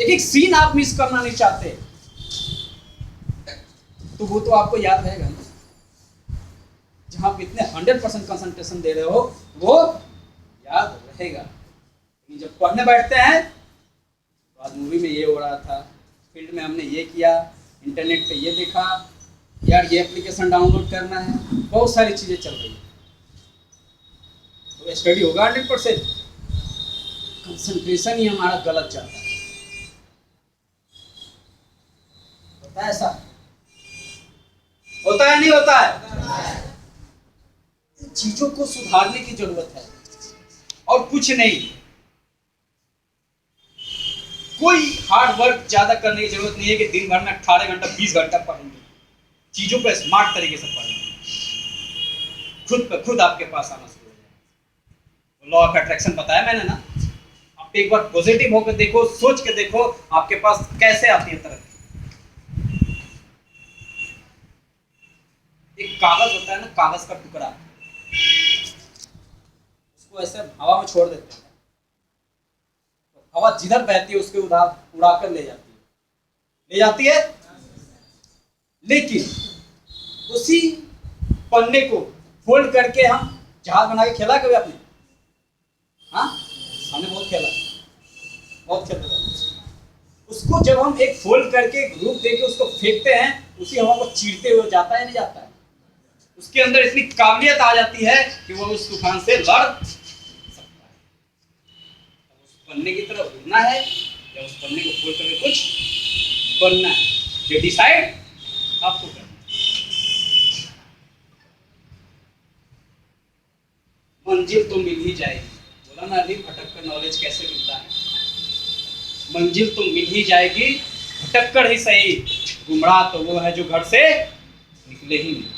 एक सीन आप मिस करना नहीं चाहते, तो वो तो आपको याद रहेगा ना। जहाँ आप इतने 100% कंसंट्रेशन दे रहे हो वो याद रहेगा। लेकिन जब पढ़ने बैठते हैं तो आज मूवी में ये हो रहा था, फील्ड में हमने ये किया, इंटरनेट पे ये देखा, यार ये एप्लीकेशन डाउनलोड करना है, बहुत सारी चीज़ें चल रही है, तो स्टडी होगा 100%। कंसंट्रेशन ही हमारा गलत जाता है, होता है ऐसा? होता है नहीं होता है? इन चीज़ों को सुधारने की जरूरत है। और कुछ नहीं। कोई हार्ड वर्क ज्यादा करने की जरूरत नहीं है कि दिन भर में 18 घंटा 20 घंटा पढ़ेंगे। चीजों पे स्मार्ट तरीके से पढ़ेंगे, खुद पे खुद आपके पास आना शुरू हो जाएगा। लॉ ऑफ अट्रैक्शन बताया मैंने ना, आप एक बार पॉजिटिव होकर देखो, सोच के देखो आपके पास कैसे आती है तरक्की। एक कागज होता है ना, कागज का टुकड़ा, उसको ऐसे हवा में छोड़ देते हैं, तो हवा जिधर बहती है उसके उड़ा कर ले जाती है। लेकिन उसी पन्ने को फोल्ड करके हम जहाज बना के खेला कभी आपने? हाँ, हमने बहुत खेला, बहुत खेलते थे। उसको जब हम एक फोल्ड करके ग्रुप देके उसको फेंकते हैं, उसी हवा को चीरते हुए जाता है नहीं जाता है? उसके अंदर इतनी काबिलियत आ जाती है कि वो उस तूफान से लड़ सकता है। उस पन्ने की तरफ उड़ना है या उस पन्ने को फोल्ड करके कुछ बनना है, ये डिसाइड आपको करना है। मंजिल तो मिल ही जाएगी, बोला ना अभी, भटक कर नॉलेज कैसे मिलता है। मंजिल तो मिल ही जाएगी, भटक कर ही सही, गुमराह तो वो है जो घर से निकले ही नहीं।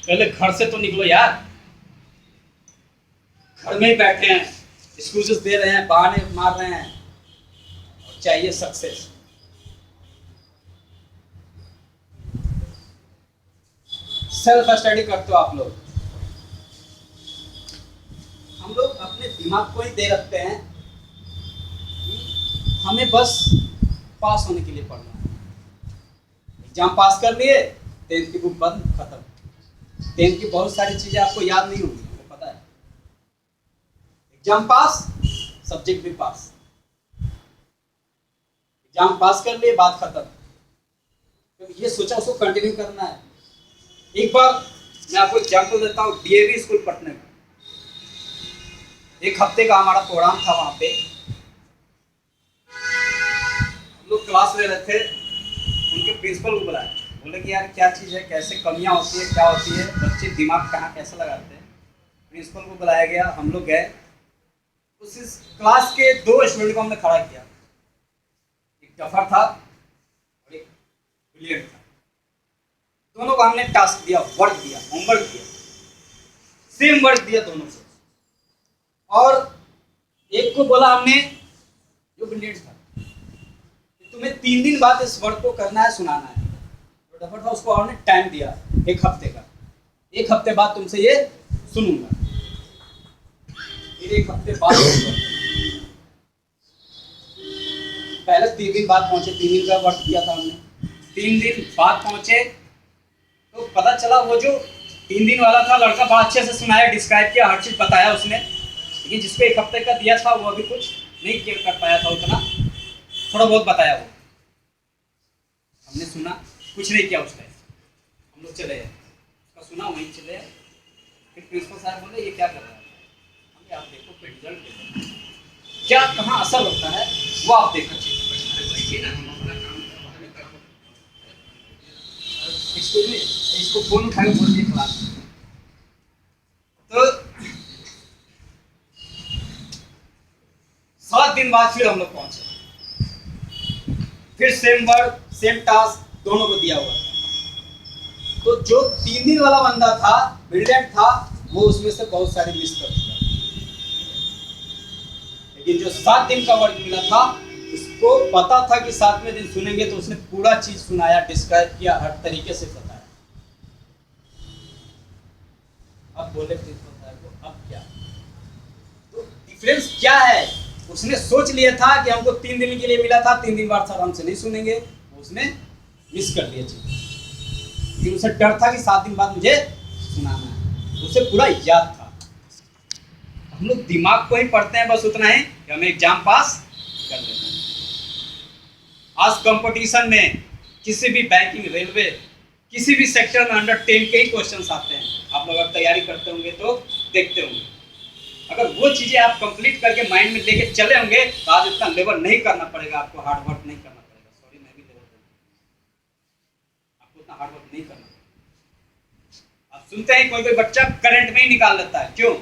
पहले घर से तो निकलो यार। घर में ही बैठे हैं, एक्सक्यूजेस दे रहे हैं, बहाने मार रहे हैं, और चाहिए सक्सेस। सेल्फ स्टडी करते हो आप लोग, हम लोग अपने दिमाग को ही दे रखते हैं कि हमें बस पास होने के लिए पढ़ना है। एग्जाम पास कर लिए, 10th की बुक बंद, खत्म। 10th की बहुत सारी चीजें आपको याद नहीं होंगी, आपको पता है। एग्जाम पास, सब्जेक्ट भी पास। एग्जाम पास कर लिए, बात खत्म। तो ये सोचा उसको कंटिन्यू करना है। एक बार मैं आपको एग्जाम्पल देता हूँ, डीएवी स्कूल पटना में 1 हफ्ते का हमारा प्रोग्राम था। वहां पे हम लोग क्लास ले रहे थे, उनके प्रिंसिपल को बुलाया, बोले कि यार क्या चीज़ है, कैसे कमियां होती है, क्या होती है, बच्चे दिमाग कहाँ कैसे लगाते हैं। प्रिंसिपल को बुलाया गया, हम लोग गए। उस क्लास के 2 स्टूडेंट को हमने खड़ा किया, एक डफर था और एक ब्रिलियंट था। दोनों को हमने टास्क दिया, वर्क दिया, होमवर्क दिया, सेम वर्क दिया दोनों को। और एक को बोला हमने, जो ब्रिलियंट था, तुम्हें 3 दिन बाद इस वर्क को करना है, सुनाना है। तो डफर था, उसको हमने टाइम दिया 1 हफ्ते का। 1 हफ्ते बाद तुमसे ये सुनूंगा। फिर 1 हफ्ते बाद पहले 3 दिन बाद पहुंचे, 3 दिन का वर्क किया था हमने। 3 दिन बाद पहुंचे तो पता चला वो जो 3 दिन वाला था लड़का बड़ा अच्छे से सुनाया, डिस्क्राइब किया, हर चीज बताया उसने। लेकिन जिसको 1 हफ्ते का दिया था वो अभी कुछ नहीं कर पाया था, उतना थोड़ा बहुत बताया वो। हमने सुना, कुछ नहीं किया उसने, हम लोग चले गए। उसका सुना, वहीं चले गए। फिर प्रिंसिपल साहब बोले ये क्या कर रहा है? हमने आप देखो फिर रिजल्ट देखो, क्या कहाँ असर होता है वो आप देखो। इसको फोन उठा के बोल दिए क्लास। तो 7 दिन बाद फिर हम लोग पहुंचे, फिर सेम वर्क सेम टास्क दोनों को दिया हुआ था। तो जो 3 दिन वाला बंदा था, ब्रिलियंट था, वो उसमें से बहुत सारे मिस कर चुका। लेकिन जो 7 दिन का वर्क मिला था, उसको पता था कि 7वें दिन सुनेंगे, तो उसने पूरा चीज सुनाया, डिस्क्राइब किया, हर तरीके से बताया। अब बोले प्रिंसिपल साहब को, अब क्या? तो डिफरेंस क्या है? उसने सोच लिया था कि हमको 3 दिन के लिए मिला था, 3 दिन बाद सर हमसे नहीं सुनेंगे, उसने मिस कर लिया चीज। लेकिन उसे डर था कि 7 दिन बाद मुझे सुनाना है, उसे पूरा याद था। हम लोग दिमाग को ही पढ़ते हैं, बस उतना है कि हमें एग्जाम पास कर लेना है। आज कंपटीशन में किसी भी बैंकिंग, रेलवे, किसी भी सेक्टर में अंडर 10 के ही क्वेश्चंस आते हैं। आप लोग अगर तैयारी करते होंगे तो देखते होंगे। अगर वो चीजें आप कंप्लीट करके माइंड में लेके चले होंगे तो आज इतना लेवल नहीं करना पड़ेगा, आपको हार्ड वर्क नहीं करना पड़ेगा। सॉरी, मैं भी लेवल आपको इतना हार्ड वर्क नहीं करना पड़ेगा। आप सुनते हैं कोई कोई बच्चा करंट में ही निकाल लेता है, क्यों?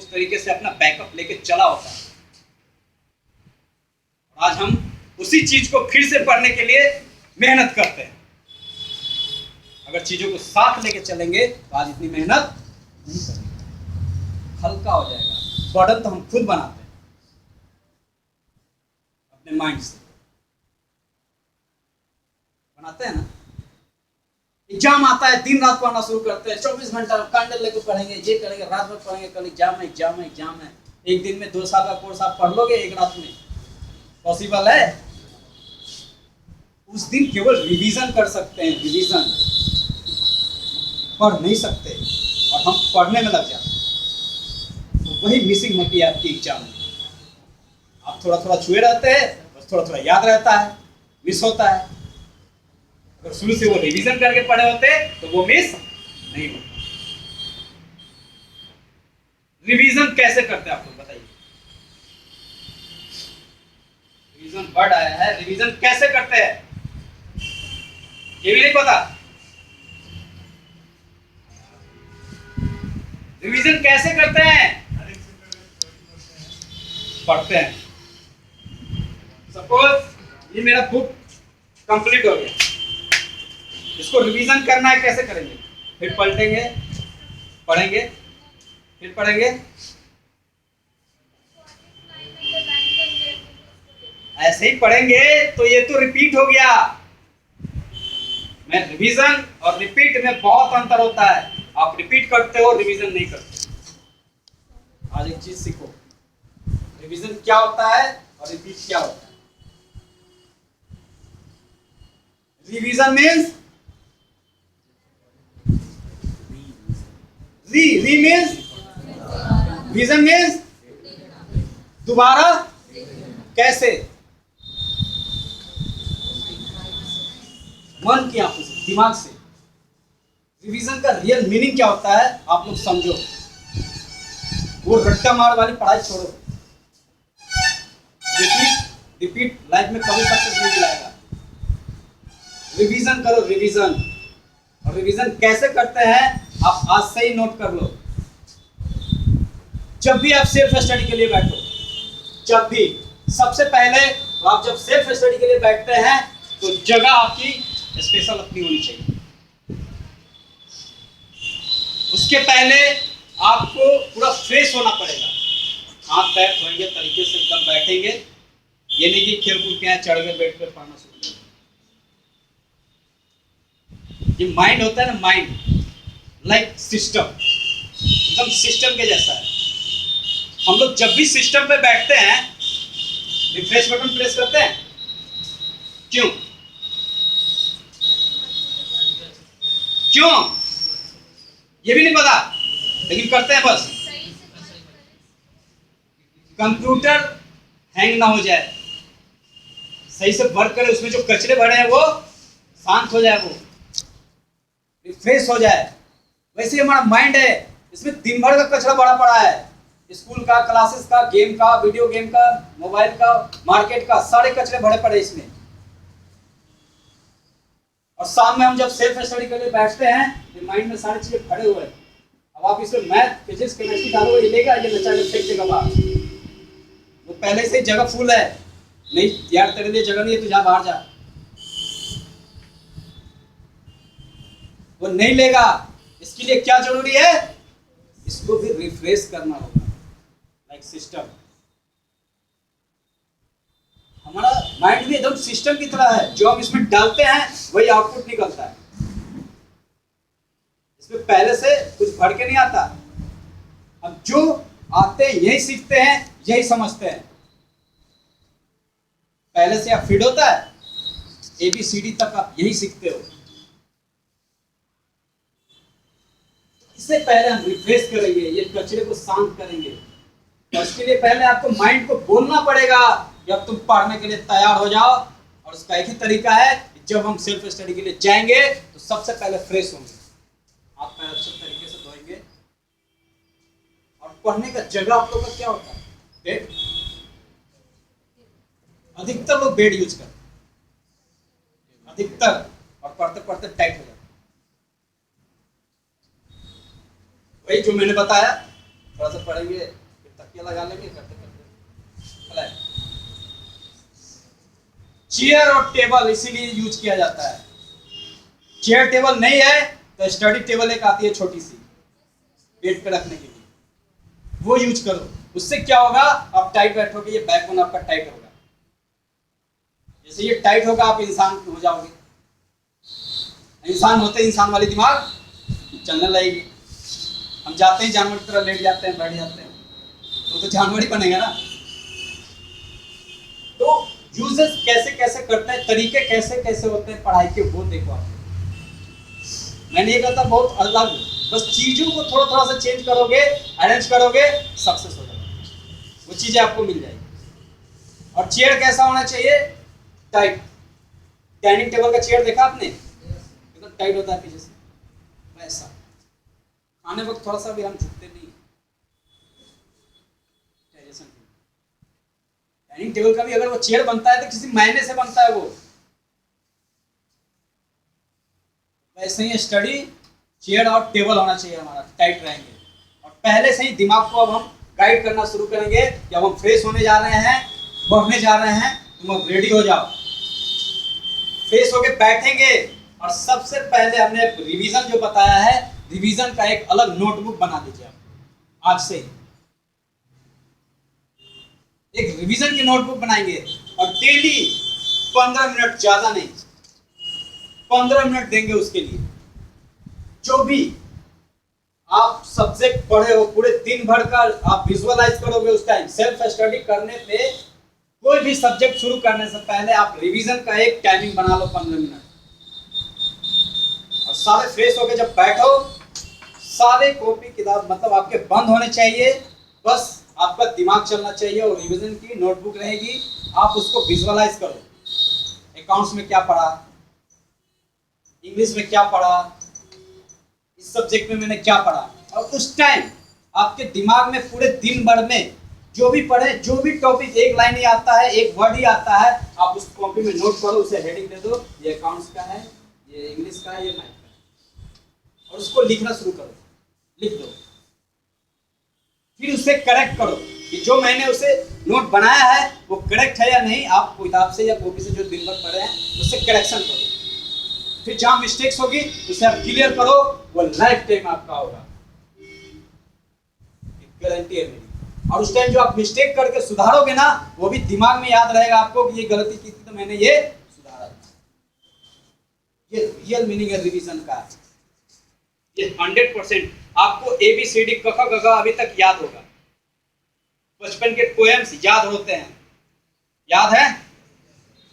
उस तरीके से अपना बैकअप लेके चला होता है। आज हम उसी चीज को फिर से पढ़ने के लिए मेहनत करते हैं। अगर चीजों को साथ लेके चलेंगे तो आज इतनी मेहनत नहीं करेंगे, हल्का हो जाएगा। बर्डन तो हम खुद बनाते हैं अपने माइंड से, बनाते हैं ना। एग्जाम आता है, दिन रात पढ़ना शुरू करते हैं, 24 घंटा कैंडल लेकर पढ़ेंगे, ये करेंगे, रात भर पढ़ेंगे, कल एग्जाम है, एग्जाम है, एग्जाम है। एक दिन में 2 साल का कोर्स आप पढ़ लोगे एक रात में? पॉसिबल है? उस दिन केवल रिवीजन कर सकते हैं, रिवीजन पढ़ नहीं सकते, और हम पढ़ने में लग जाते हैं। तो वही मिसिंग होती है आपकी एग्जाम में। आप थोड़ा थोड़ा छुए रहते हैं, बस थोड़ा थोड़ा याद रहता है, मिस होता है। अगर शुरू से वो रिवीजन करके पढ़े होते तो वो मिस नहीं होता। रिवीजन कैसे करते हैं आप लोग बताइए? रिवीजन वर्ड आया है, रिवीजन कैसे करते हैं ये भी नहीं पता। रिवीजन कैसे करते हैं? पढ़ते हैं। सपोज ये मेरा बुक कंप्लीट हो गया, इसको रिवीजन करना है, कैसे करेंगे? फिर पलटेंगे, पढ़ेंगे, फिर पढ़ेंगे, ऐसे ही पढ़ेंगे तो ये तो रिपीट हो गया। मैं रिवीजन और रिपीट में बहुत अंतर होता है। आप रिपीट करते हो, रिवीजन नहीं करते। आज एक चीज सीखो, रिवीजन क्या होता है और रिपीट क्या होता है। रिवीजन मीन्स री मीन्स विजन मीन्स दोबारा। कैसे? मन की आंखों से, दिमाग से। रिवीजन का रियल मीनिंग क्या होता है आप लोग समझो। वो रट्टा मार वाली पढ़ाई छोड़ो। रिपीट रिपीट लाइफ में कभी सक्सेस नहीं दिलाएगा। रिवीजन करो, रिवीजन। और रिवीजन कैसे करते हैं आप आज से ही नोट कर लो। जब भी आप सेल्फ स्टडी के लिए बैठो, जब भी, सबसे पहले तो आप जब सेल्फ स्टडी के लिए बैठते हैं तो जगह आपकी स्पेशल अपनी होनी चाहिए। उसके पहले आपको पूरा फ्रेश होना पड़ेगा। हाथ पैर धोएंगे, तरीके से एकदम बैठेंगे। ये नहीं कि खेल कूद के यहाँ चढ़ के बैठ कर पढ़ना शुरू करें। ये माइंड होता है ना, माइंड लाइक सिस्टम, एकदम सिस्टम के जैसा है। हम लोग जब भी सिस्टम पे बैठते हैं, रिफ्रेश बटन प्रेस करते हैं, क्यों? क्यों ये भी नहीं पता, लेकिन करते हैं बस। कंप्यूटर हैंग ना हो जाए, सही से वर्क करे, उसमें जो कचरे भरे हैं वो शांत हो जाए, वो रिफ्रेश हो जाए। वैसे ही हमारा माइंड है, इसमें दिन भर का कचरा बड़ा पड़ा है। स्कूल का, क्लासेस का, गेम का, वीडियो गेम का, मोबाइल का, मार्केट का, सारे कचरे भरे पड़े इसमें। और शाम में हम जब सेल्फ स्टडी के लिए बैठते हैं, ये माइंड में सारी चीजें भरे हुए हैं। अब आप इसमें मैथ, फिजिक्स, केमिस्ट्री डालो, ये लेगा, ये नचा के फेंक देगा बाहर। वो पहले से ही जगह फुल है। नहीं यार, तेरे लिए जगह नहीं है, तू जा बाहर जा। वो नहीं लेगा। इसके लिए क्या जरूरी है? इसको भी रिफ्रेश करना होगा, लाइक सिस्टम। हमारा माइंड भी एकदम सिस्टम की तरह है। जो हम इसमें डालते हैं वही आउटपुट निकलता है। इसमें पहले से कुछ भर के नहीं आता। अब जो आते हैं यही सीखते हैं, यही समझते हैं। पहले से आप फीड होता है, ABCD तक आप यही सीखते हो। इससे पहले हम रिफ्रेश करेंगे, ये कचरे को शांत करेंगे। तो इसके लिए पहले आपको माइंड को बोलना पड़ेगा कि अब तुम पढ़ने के लिए तैयार हो जाओ। और उसका एक ही तरीका है कि जब हम सेल्फ स्टडी के लिए जाएंगे तो सबसे पहले फ्रेश होंगे, आप पैर अच्छे तरीके से धोएंगे। और पढ़ने का जगह आप लोग का क्या होता है? बेड। अधिकतर लोग बेड यूज करते हैं, अधिकतर, और पढ़ते पढ़ते टाइट हो जाते। वही जो मैंने बताया, थोड़ा सा पढ़ेंगे फिर तकिया लगा लेंगे करते करते। चेयर और टेबल इसीलिए यूज किया जाता है। चेयर टेबल नहीं है तो स्टडी टेबल एक आती है छोटी सी बेड पे रखने के लिए, वो यूज करो। उससे क्या होगा, आप टाइट बैठोगे, ये बैकबोन आपका टाइट होगा। जैसे ये टाइट होगा आप इंसान हो जाओगे। इंसान होते इंसान वाली दिमाग चलने लगेगी। हम जाते हैं जानवर की तरह लेट जाते हैं, बैठ जाते हैं, तो जानवर ही बनेगा ना। तो यूजेस कैसे कैसे करते हैं, तरीके कैसे कैसे होते हैं पढ़ाई के, वो देखो आप। मैंने ये कहा था बहुत अलग, बस चीजों को थोड़ा थोड़ा सा चेंज करोगे, अरेंज करोगे, सक्सेस हो जाएगा, वो चीजें आपको मिल जाएगी। और चेयर कैसा होना चाहिए, टाइट। डाइनिंग टेबल का चेयर देखा आपने, एकदम टाइट होता है पीछे से, वैसा। खाने वक्त थोड़ा सा भी हम झुकते नहीं। डाइनिंग टेबल का भी अगर वो चेयर बनता है तो किसी मायने से बनता है वो। वैसे ही स्टडी चेयर और टेबल होना चाहिए हमारा, टाइट रहेंगे। और पहले से ही दिमाग को अब हम गाइड करना शुरू करेंगे कि अब हम फ्रेश होने जा रहे हैं, बढ़ने जा रहे हैं, तुम अब रेडी हो जाओ। फ्रेश होके बैठेंगे और सबसे पहले हमने रिवीजन जो बताया है, रिवीजन का एक अलग नोटबुक बना दीजिए आप आज से ही। एक रिवीजन की नोटबुक बनाएंगे और डेली 15 मिनट, ज्यादा नहीं 15 मिनट देंगे उसके लिए। जो भी आप सब्जेक्ट पढ़े हो पूरे दिन भर का आप विजुअलाइज करोगे उस टाइम। सेल्फ स्टडी करने पे कोई भी सब्जेक्ट शुरू करने से पहले आप रिवीजन का एक टाइमिंग बना लो 15 मिनट। और सारे फ्रेश होके जब बैठो, सारे कॉपी किताब मतलब आपके बंद होने चाहिए, बस आपका दिमाग चलना चाहिए और रिवीजन की नोटबुक रहेगी। आप उसको विजुअलाइज करो, अकाउंट्स में क्या पढ़ा, इंग्लिश में क्या पढ़ा, इस सब्जेक्ट में मैंने क्या पढ़ा। और उस टाइम आपके दिमाग में पूरे दिन भर में जो भी पढ़े, जो भी टॉपिक एक लाइन ही आता है, एक वर्ड ही आता है, आप उस कॉपी में नोट करो, उसे हेडिंग दे दो, ये अकाउंट्स का है, ये इंग्लिश का है, ये मैथ का है, और उसको लिखना शुरू करो, लिख दो। फिर उसे करेक्ट करो कि जो मैंने उसे नोट बनाया है वो करेक्ट है या नहीं। आप किताब से या कॉपी से जो दिन भर पढ़े हैं उससे करेक्शन करो। फिर जहां मिस्टेक्स होगी उसे आप क्लियर करो, वो लाइफ टाइम आपका होगा, गारंटी है मेरी। और उस टाइम जो आप मिस्टेक करके सुधारोगे ना, वो भी दिमाग में याद रहेगा आपको कि ये गलती की थी तो मैंने ये सुधारा। ये रियल मीनिंग है रिवीजन का। ये 100% आपको ABCD क ख ग घ अभी तक याद होगा। बचपन के पोएम्स याद होते हैं, याद है?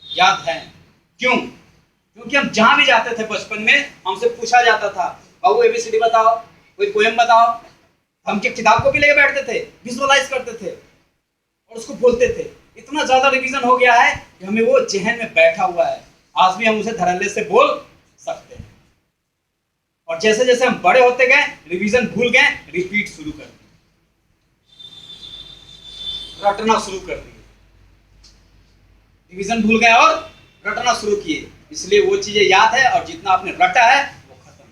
याद है। क्यों? क्योंकि हम जहां भी जाते थे बचपन में हमसे पूछा जाता था, बाबू ABCD बताओ, कोई पोएम बताओ। हम क्या किताब को भी लेके बैठते थे, विजुअलाइज करते थे और उसको बोलते थे। इतना ज्यादा रिवीजन हो गया है कि हमें वो जहन में बैठा हुआ है, आज भी हम उसे धड़ल्ले से बोल सकते हैं। और जैसे जैसे हम बड़े होते गए, रिवीजन भूल गए, रिपीट शुरू कर दिए, रटना शुरू कर दिए। रिवीजन भूल गए और रटना शुरू किए, इसलिए वो चीजें याद है और जितना आपने रटा है वो खत्म।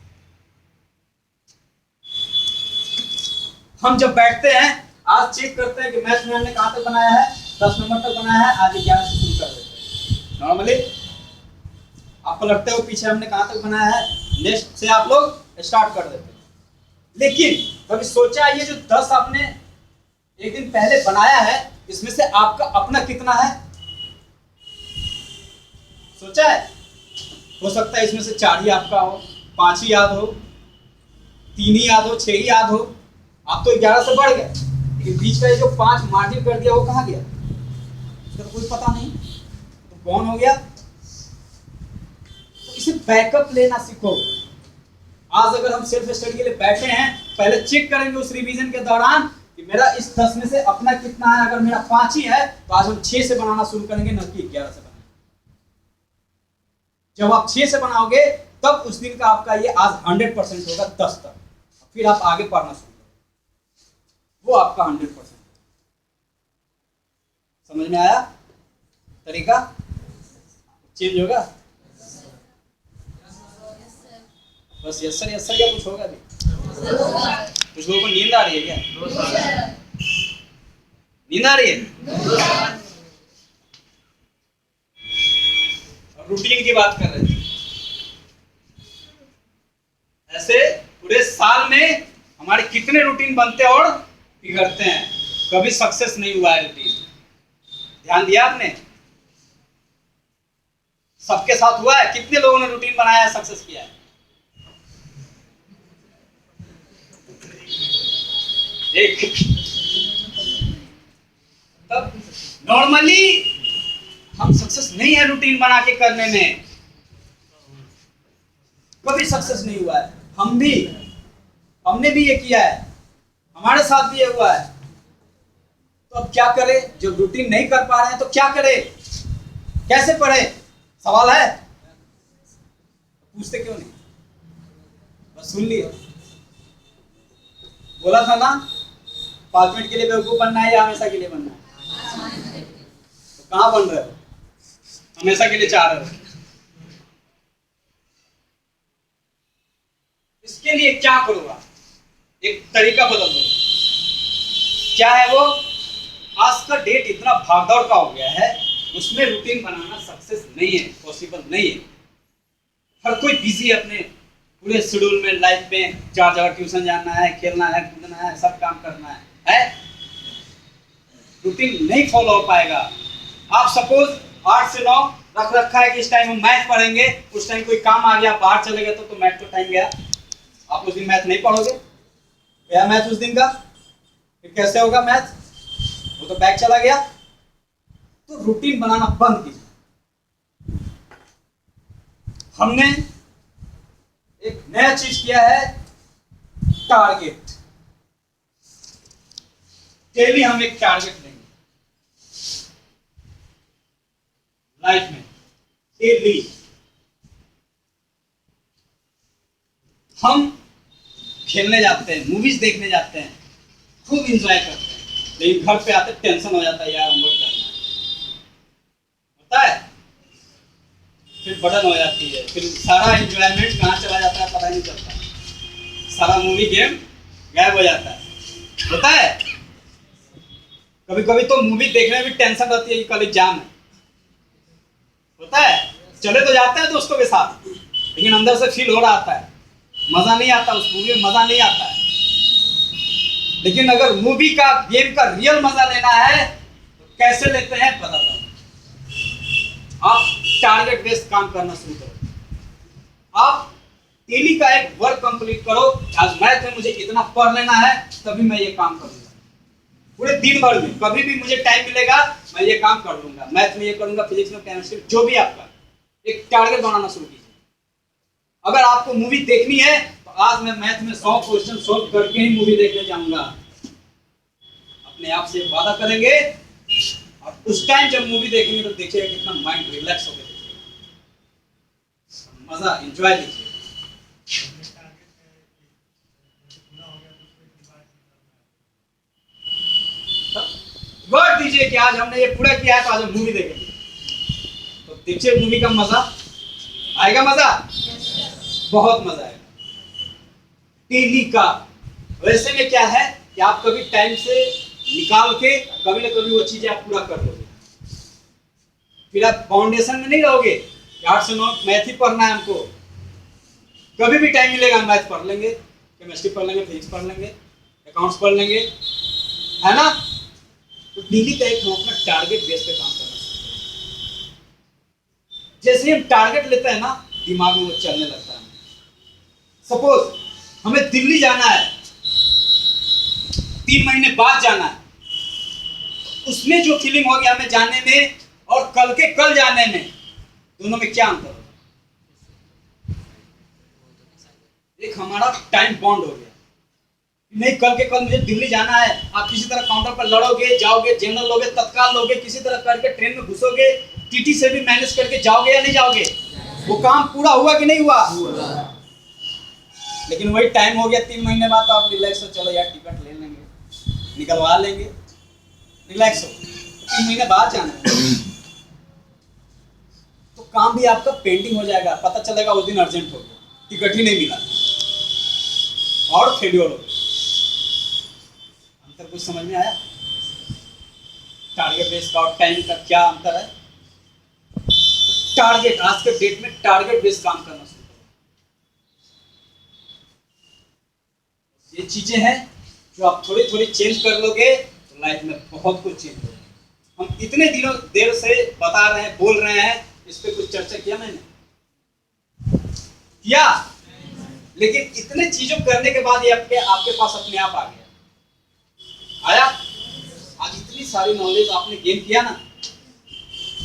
हम जब बैठते हैं, आज चेक करते हैं कि मैथ में हमने कहां तक बनाया है, 10 नंबर तक बनाया है, आज 11 से शुरू कर देते हैं। नॉर्मली आप पलटते हो पीछे हमने कहां तक बनाया है, नेक्स्ट से आप लोग स्टार्ट कर देते हैं। लेकिन कभी सोचा ये जो 10 आपने एक दिन पहले बनाया है, इसमें से आपका अपना कितना है? सोचा है? हो सकता है इसमें से 4 ही आपका हो, 5 ही याद हो, 3 ही याद हो, 6 ही याद हो। आप तो 11 से बढ़ गए, लेकिन बीच का ये जो 5 मार्जिन कर दिया वो कहाँ गया? उसका तो कोई पता नहीं, तो कौन हो गया? इसे बैकअप लेना सीखो। आज अगर हम सेल्फ स्टडी के लिए बैठे हैं, पहले चेक करेंगे उस रिवीजन के दौरान कि मेरा इस 10 में से अपना कितना है। अगर मेरा 5 ही है तो आज हम 6 से बनाना शुरू करेंगे, न कि 11 से बनाएंगे। जब आप 6 से बनाओगे तब उस दिन का आपका ये आज 100% होगा 10 तक। फिर आप आगे पढ़ना शुरू करो, वो आपका 100%। समझ में आया तरीका? चेंज होगा? बस यस सर या कुछ होगा भी? कुछ लोगों को नींद आ रही है क्या? नींद आ रही है? रूटीन की बात कर रहे थे। ऐसे पूरे साल में हमारे कितने रूटीन बनते हैं और बिगड़ते हैं, कभी सक्सेस नहीं हुआ है रूटीन। ध्यान दिया आपने? सबके साथ हुआ है? कितने लोगों ने रूटीन बनाया है, सक्सेस किया है? एक। तब नॉर्मली हम सक्सेस नहीं है रूटीन बना के करने में, कभी सक्सेस नहीं हुआ है। हमने भी ये किया है, हमारे साथ भी ये हुआ है। तो अब क्या करें? जब रूटीन नहीं कर पा रहे हैं तो क्या करें, कैसे पढ़े? सवाल है, पूछते क्यों नहीं? बस सुन लिए। बोला था ना 5 मिनट के लिए बेवकूफ बनना है या हमेशा के लिए बनना है? तो कहां बन रहे हो? हमेशा के लिए चाह रहे हो। इसके लिए क्या करूंगा? एक तरीका बदल दो। क्या है वो? आज का डेट इतना भागदौड़ का हो गया है, उसमें रूटीन बनाना सक्सेस नहीं है, पॉसिबल नहीं है। हर कोई बिजी है अपने पूरे शेड्यूल में, लाइफ में। 4 जगह ट्यूशन जाना है, खेलना है, कूदना है, सब काम करना है? रूटीन नहीं फॉलो हो पाएगा। आप सपोज 8 से 9 रख रखा है कि इस टाइम हम मैथ पढ़ेंगे, उस टाइम कोई काम आ गया, बाहर चले गए तो मैथ का टाइम गया, आप उस दिन मैथ नहीं पढ़ोगे। गया मैथ उस दिन का, फिर कैसे होगा मैथ? वो तो बैक चला गया। तो रूटीन बनाना बंद कीजिए। हमने एक नया चीज किया है, टारगेट। डेली हम एक टारगेट लेंगे लाइफ में, डेली। हम खेलने जाते हैं, मूवीज देखने जाते हैं, खूब एंजॉय करते हैं, लेकिन घर पे आते टेंशन हो जाता है, यार होमवर्क करना है, होता है। फिर बर्डन हो जाती है, फिर सारा एंजॉयमेंट कहाँ चला जाता है पता नहीं चलता, सारा मूवी गेम गायब हो जाता है, होता है। कभी कभी तो मूवी देखने में भी टेंशन रहती है कि कल एग्जाम है, होता है। चले तो जाते हैं दोस्तों के साथ, लेकिन अंदर से फील हो रहा आता है, मजा नहीं आता, उस मूवी में मजा नहीं आता है। लेकिन अगर मूवी का, गेम का रियल मजा लेना है तो कैसे लेते हैं पता था। आप टारगेट बेस्ड काम करना शुरू करो। आप डेली का एक वर्क कंप्लीट करो। आज मैथ में मुझे इतना पढ़ लेना है, तभी मैं ये काम करूंगा। पूरे दिन भर में कभी भी मुझे टाइम मिलेगा, मैं ये काम कर लूंगा। मैथ में ये करूंगा, फिजिक्स में, केमिस्ट्री, जो भी आपका, एक टारगेट बनाना शुरू कीजिए। अगर आपको मूवी देखनी है तो आज मैं मैथ में 100 क्वेश्चन सोल्व करके ही मूवी देखने जाऊंगा। अपने आप से वादा करेंगे, और उस टाइम जब मूवी देखेंगे तो देखिएगा कितना माइंड रिलैक्स हो गया, मजा एंजॉय लीजिए। वर्ड दीजिए कि आज हमने ये पूरा किया है तो आज हम मूवी देखेंगे, तो देखिए मूवी का मजा आएगा। मजा बहुत मजा आएगा डेली का। वैसे में क्या है कि आप कभी टाइम से निकाल के कभी ना कभी वो चीजें आप पूरा कर लोगे। फिर आप फाउंडेशन में नहीं रहोगे, 8 से 9 मैथ ही पढ़ना है हमको। कभी भी टाइम मिलेगा हम मैथ पढ़ लेंगे, केमिस्ट्री पढ़ लेंगे, फिजिक्स पढ़ लेंगे, अकाउंट्स पढ़ लेंगे, है ना। तो डेली का एक हम अपना टारगेट बेस पे काम करना चाहिए। जैसे हम टारगेट लेते हैं ना, दिमाग में वो चलने लगता है। सपोज हमें दिल्ली जाना है, 3 महीने बाद जाना है, उसमें जो फीलिंग होगी हमें जाने में और कल के कल जाने में, दोनों में क्या अंतर होगा? एक हमारा टाइम बॉन्ड हो गया, नहीं कल के कल मुझे दिल्ली जाना है। आप किसी तरह काउंटर पर लड़ोगे, जाओगे, जनरल लोगे, तत्काल लोगे, किसी तरह करके ट्रेन में घुसोगे, टीटी से भी मैनेज करके जाओगे या नहीं जाओगे? वो काम पूरा हुआ कि नहीं हुआ? लेकिन वही टाइम हो गया 3 महीने बाद, तो आप रिलैक्स हो, चलो यार टिकट ले लेंगे, निकलवा लेंगे, रिलैक्स हो। 3 महीने बाद जाना है तो काम भी आपका पेंडिंग हो जाएगा, पता चलेगा उस दिन अर्जेंट हो गया, टिकट ही नहीं मिला और फेल्योर हो गया। अंतर कुछ समझ में आया? टारगेट बेस्ड का और टाइम का क्या अंतर है? टारगेट, आज के डेट में टारगेट बेस्ड काम करना शुरू करो। ये चीजें हैं जो आप थोड़ी थोड़ी चेंज कर लोगे तो लाइफ में बहुत कुछ चेंज होगा। हम इतने दिनों देर से बता रहे हैं, बोल रहे हैं, इस पे कुछ चर्चा किया मैंने? किया? लेकिन इतने चीजों करने के बाद ये आपके पास अपने आप आ गया। आया? आज इतनी सारी नॉलेज आपने गेन किया ना।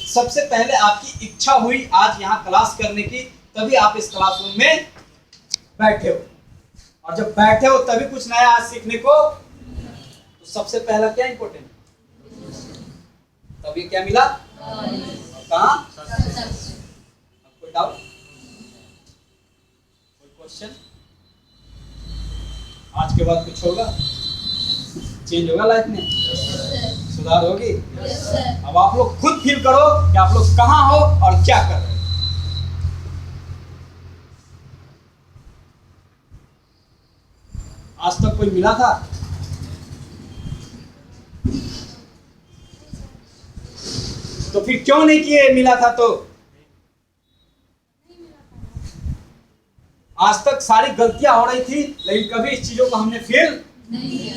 सबसे पहले आपकी इच्छा हुई आज यहाँ क्लास करने की, तभी आप इस क्लासरूम में बैठे हो। और जब बैठे हो तभी कुछ नया आज सीखने को, तो सबसे पहला क्या इंपॉर्टेंट? तभी क्या मिला? कहाँ? कोई डाउट? कोई क्वेश्चन? आज के बाद कुछ होगा? चेंज होगा लाइफ में? सुधार होगी? अब आप लोग खुद फील करो कि आप लोग कहाँ हो और क्या कर रहे हो। आज तक कोई मिला था? तो फिर क्यों नहीं किए? मिला था तो आज तक सारी गलतियां हो रही थी, लेकिन कभी इस चीजों को हमने फील नहीं किया।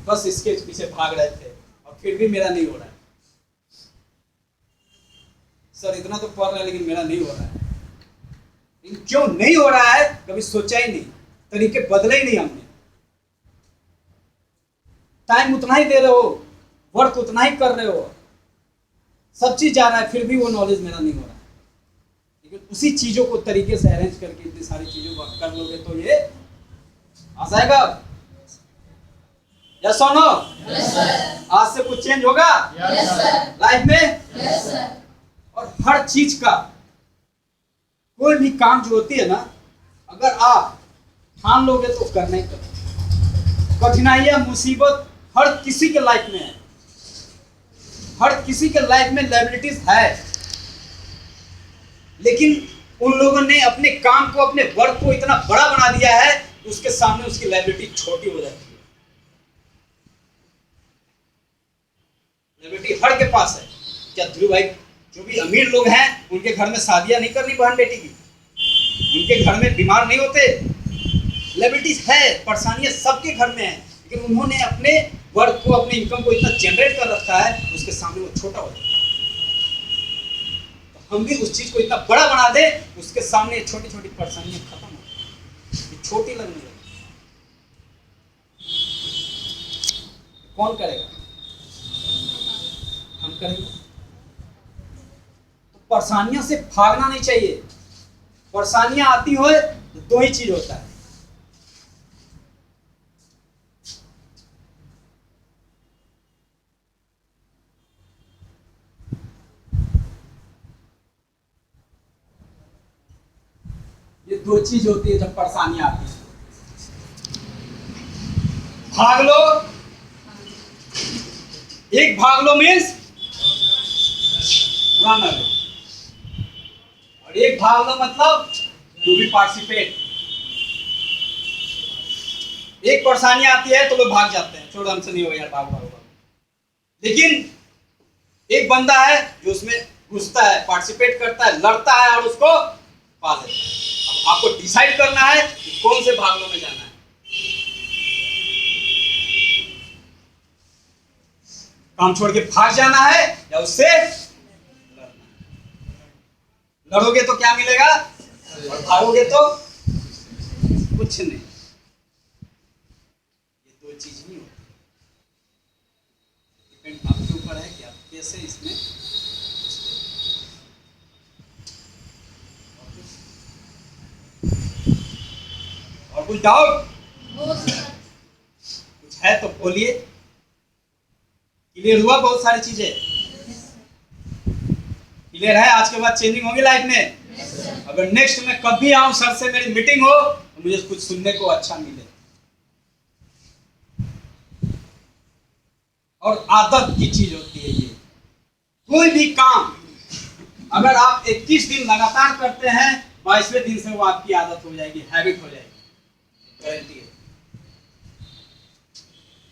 बस इसके पीछे भाग रहे थे और फिर भी मेरा नहीं हो रहा है। सर इतना तो पढ़ रहे हैं लेकिन मेरा नहीं हो रहा है। लेकिन क्यों नहीं हो रहा है कभी सोचा ही नहीं, तरीके बदले ही नहीं हमने। टाइम उतना ही दे रहे हो, वर्क उतना ही कर रहे हो, सब चीज जा रहा है, फिर भी वो नॉलेज मेरा नहीं हो रहा है। लेकिन उसी चीजों को तरीके से अरेंज करके इतनी सारी चीजों को कर लोगे तो ये आ जाएगा। यस और नो? आज से कुछ चेंज होगा लाइफ में? और हर चीज का, कोई भी काम जो होती है ना, अगर आप ठान लोगे तो करना ही करना। कठिनाइयां, मुसीबत हर किसी के लाइफ में है, हर किसी के लाइफ में लायबिलिटीज है, लेकिन उन लोगों ने अपने काम को, अपने वर्क को इतना बड़ा बना दिया है कि उसके सामने उसकी लायबिलिटी छोटी हो जाती है। लायबिलिटी हर के पास है। क्या ध्रुव भाई, जो भी अमीर लोग हैं उनके घर में शादियां नहीं करनी बहन बेटी की, उनके घर में बीमार नहीं होते? लायबिलिटीज है, परेशानियां सबके घर में है, लेकिन उन्होंने अपने वर्क को, अपने इनकम को इतना जनरेट कर रखा है, उसके सामने वो छोटा हो जाता है। तो हम भी उस चीज को इतना बड़ा बना दे, उसके सामने छोटी छोटी परेशानियां खत्म हो जाए, छोटी लगने लगे। कौन करेगा? हम करेंगे। तो परेशानियों से भागना नहीं चाहिए। परेशानियां आती हो तो दो ही चीज होता है, ये दो चीज होती है जब परेशानी आती है। भाग लो, एक भाग लो मीन्स रन अवे, और एक भाग लो मतलब टू बी पार्टिसिपेट। एक परेशानी आती है तो लोग भाग जाते हैं, छोड़ो हमसे नहीं होगा यार, भाग भाग भाग। लेकिन एक बंदा है जो उसमें घुसता है, पार्टिसिपेट करता है, लड़ता है और उसको पा लेता है। अब आपको डिसाइड करना है कि कौन से भागलों में जाना है। काम छोड़ के भाग जाना है या उससे लड़ना है। लड़ोगे तो क्या मिलेगा और भागोगे तो कुछ नहीं। ये दो चीज नहीं होती। डिपेंड आपके ऊपर है कि आप कैसे इसमें। और कुछ डाउट कुछ है तो बोलिए। क्लियर हुआ? बहुत सारी चीजें क्लियर है। आज के बाद चेंजिंग होगी लाइफ में। अगर नेक्स्ट में कभी आऊं, सर से मेरी मीटिंग हो तो मुझे कुछ सुनने को अच्छा मिले। और आदत की चीज होती है ये। कोई भी काम अगर आप 21 दिन लगातार करते हैं, 22वें दिन से वो आपकी आदत हो जाएगी, हैबिट हो जाएगी, गारंटी है।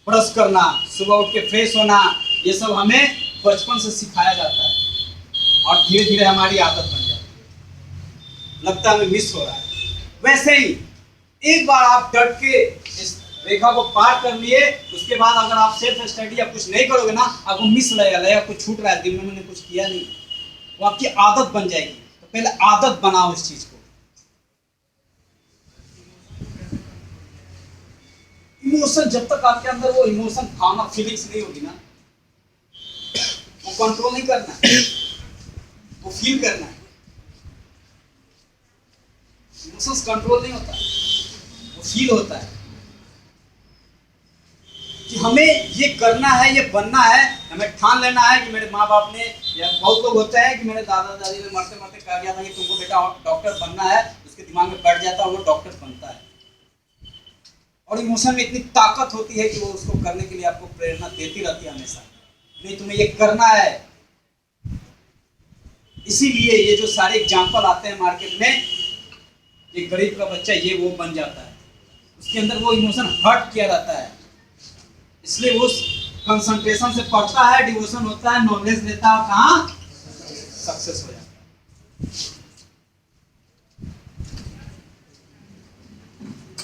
ब्रश करना, सुबह उठ के फ्रेश होना, ये सब हमें बचपन से सिखाया जाता है और धीरे धीरे हमारी आदत बन जाती है, लगता है हमें मिस हो रहा है। वैसे ही एक बार आप डट के इस रेखा को पार कर लिए, उसके बाद अगर आप सेल्फ स्टडी या कुछ नहीं करोगे ना, आपको मिस लगेगा कुछ छूट रहा है, दिन में मैंने कुछ किया नहीं, वो आपकी आदत बन जाएगी। तो पहले आदत बनाओ इस चीज को। इमोशन, जब तक आपके अंदर वो इमोशन भावना फीलिंग्स नहीं होगी ना, वो कंट्रोल नहीं करना है, वो फील करना है। इमोशंस कंट्रोल नहीं होता, वो फील होता है कि हमें ये करना है, ये बनना है, हमें ठान लेना है कि मेरे माँ बाप ने, या बहुत लोग होते हैं कि मेरे दादा दादी ने मरते मरते कह दिया था कि तुमको बेटा डॉक्टर बनना है, उसके दिमाग में बैठ जाता है, वो डॉक्टर बनता है। और इमोशन में इतनी ताकत होती है कि वो उसको करने के लिए आपको प्रेरणा देती रहती है हमेशा, नहीं तुम्हें ये करना है। इसीलिए ये जो सारे एग्जाम्पल आते हैं मार्केट में, एक गरीब का बच्चा ये वो बन जाता है, उसके अंदर वो इमोशन हर्ट किया रहता है, इसलिए वो कंसंट्रेशन से पढ़ता है, डिवोशन होता है, नॉलेज लेता है और कहाँ सक्सेस हो जाता है।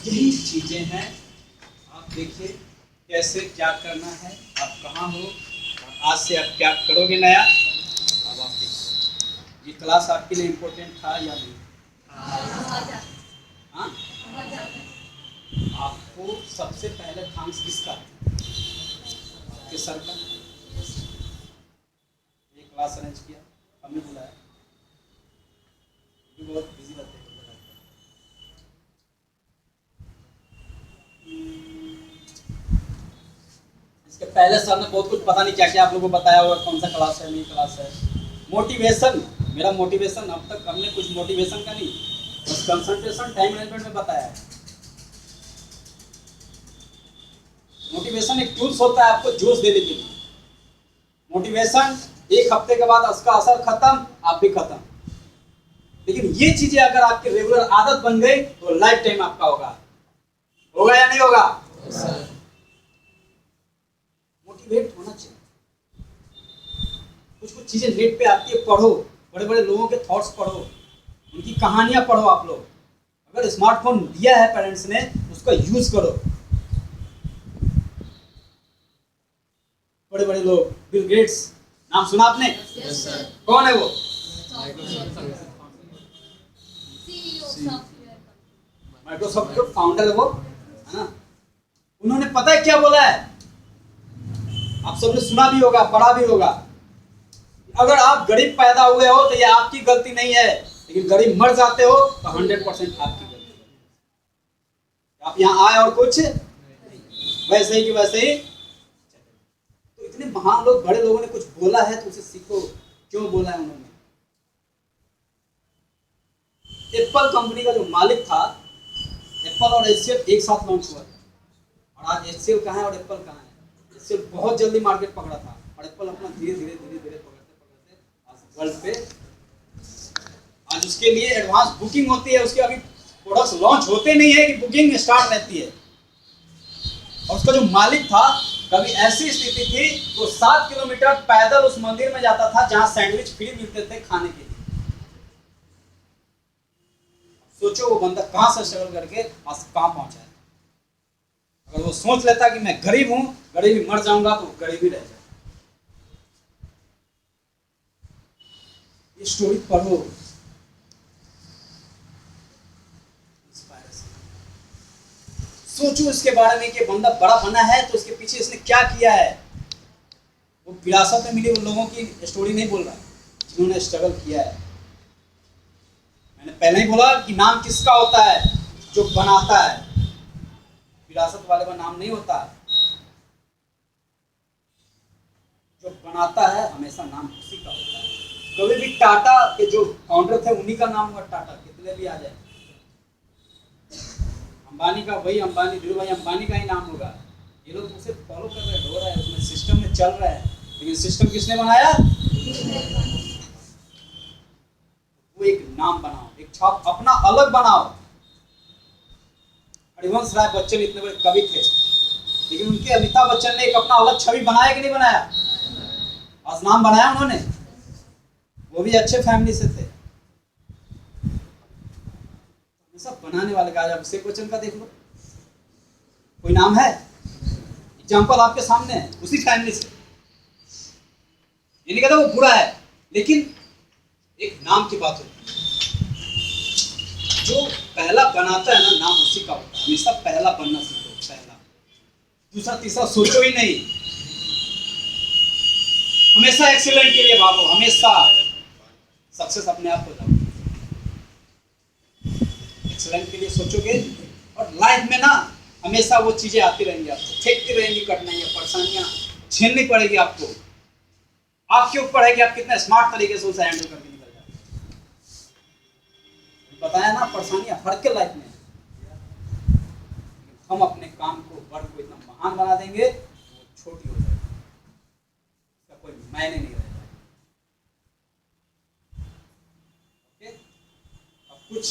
यही चीजें हैं। आप देखिए कैसे क्या करना है, आप कहाँ हो और आज से आप क्या करोगे नया। अब आप देखिए ये क्लास आपके लिए इम्पोर्टेंट था या नहीं? हाँ, आपको सबसे पहले थैंक्स किसका? आपके सर का। ये क्लास अरेंज किया, हमने बुलाया, बहुत बिजी रहते हैं। इसके पहले सर ने बहुत कुछ पता नहीं क्या क्या आप लोगों को बताया होगा, कौन सा क्लास है, नहीं क्लास है। मोटिवेशन, मेरा मोटिवेशन अब तक हमने कुछ मोटिवेशन का नहीं, बस कंसंट्रेशन टाइम मैनेजमेंट में बताया है। मोटिवेशन एक टूल्स होता है आपको जोश देने के लिए। मोटिवेशन एक हफ्ते के बाद उसका असर खत्म, आप भी खत्म। लेकिन ये चीजें अगर आपकी रेगुलर आदत बन गई तो लाइफ टाइम आपका होगा। होगा या नहीं होगा? मोटिवेट होना चाहिए। कुछ कुछ चीजें नेट पे आती है, पढ़ो, बड़े बड़े लोगों के थॉट्स पढ़ो, उनकी कहानियां पढ़ो। आप लोग अगर स्मार्टफोन दिया है पेरेंट्स ने, उसका यूज करो। बड़े बड़े लोग, बिल गेट्स, नाम सुना आपने? Yes, sir. कौन है वो? माइक्रोसॉफ्ट के फाउंडर है वो, है ना? उन्होंने पता है क्या बोला है? आप सबने सुना भी होगा, पढ़ा भी होगा। अगर आप गरीब पैदा हुए हो तो ये आपकी गलती नहीं है, लेकिन गरीब मर जाते हो तो 100% आपकी गलती है। आप यहाँ आए और कुछ वैसे ही कि वैसे ही। तो इतने महान लोग, बड़े लोगों ने कुछ बोला है तो उसे सीखो, क्यों बोला है उन्होंने। एप्पल कंपनी का जो मालिक था, एप्पल और एचसीएल एक साथ लॉन्च हुआ था, और आज एचसीएल कहाँ है और एप्पल कहाँ है? एचसीएल बहुत जल्दी मार्केट पकड़ा था और एप्पल अपना धीरे धीरे पकड़ते आज वर्ल्ड पे। आज उसके लिए एडवांस बुकिंग होती है, उसके अभी प्रोडक्ट्स लॉन्च होते नहीं है कि बुकिंग स्टार्ट रहती है। और उसका जो मालिक था, कभी ऐसी स्थिति थी वो 7 किलोमीटर पैदल उस मंदिर में जाता था जहां सैंडविच फ्री मिलते थे खाने के लिए। सोचो वो बंदा कहां से स्ट्रगल करके आज कहां पहुंचा है। अगर वो सोच लेता कि मैं गरीब हूं, गरीबी मर जाऊंगा, तो गरीबी रह जाए। ये स्टोरी पढ़ो, सोचो इसके बारे में कि बंदा बड़ा बना है तो उसके पीछे इसने क्या किया है। वो विरासत में मिली उन लोगों की स्टोरी नहीं बोल रहा जिन्होंने स्ट्रगल किया है। मैंने पहले ही बोला कि नाम किसका होता है? जो बनाता है। विरासत वाले का नाम नहीं होता, जो बनाता है हमेशा नाम उसी का होता है। कभी भी टाटा के जो फाउंडर थे उन्हीं का नाम हुआ टाटा, कितने भी आ जाए। अंबानी का वही अंबानी, धीरू भाई अंबानी का ही नाम होगा। ये लोग उसे फॉलो कर रहे हैं, हो रहा है, उसमें सिस्टम में चल रहा है, लेकिन सिस्टम किसने बनाया? वो एक नाम बनाओ, एक छाप अपना अलग बनाओ। हरिवंश राय बच्चन इतने बड़े कवि थे, लेकिन उनके अमिताभ बच्चन ने एक अपना अलग छवि बनाया कि नहीं बनाया? आज नाम बनाया उन्होंने, वो भी अच्छे फैमिली से थे। सब बनाने वाले का, आज अभिषेक बच्चन का देख लो, कोई नाम है? एग्जाम्पल आपके सामने है, उसी फैमिली से। ये नहीं कहता वो बुरा है, लेकिन एक नाम की बात होती है। जो पहला बनाता है ना, नाम उसी का होता है। हमेशा पहला बनना सीखो, पहला, दूसरा तीसरा सोचो ही नहीं। हमेशा एक्सीलेंट के लिए भागो, हमेशा सक्सेस अपने आप हो जाओ। एक्सीलेंट के लिए सोचोगे और लाइफ में ना हमेशा वो चीजें आती रहेंगी, आपको फेंकती रहेंगी, कठिनाइयां, परेशानियां झेलनी पड़ेगी आपको। आपके ऊपर है कि आप कितने स्मार्ट तरीके से उसे हैंडल करके निकल जाए। बताया ना, परेशानियां हर के लाइफ में। हम अपने काम को, वर्क को इतना महान बना देंगे, वो छोटी हो जाएगी, इसका कोई मायने नहीं रहेगा। ओके, अब कुछ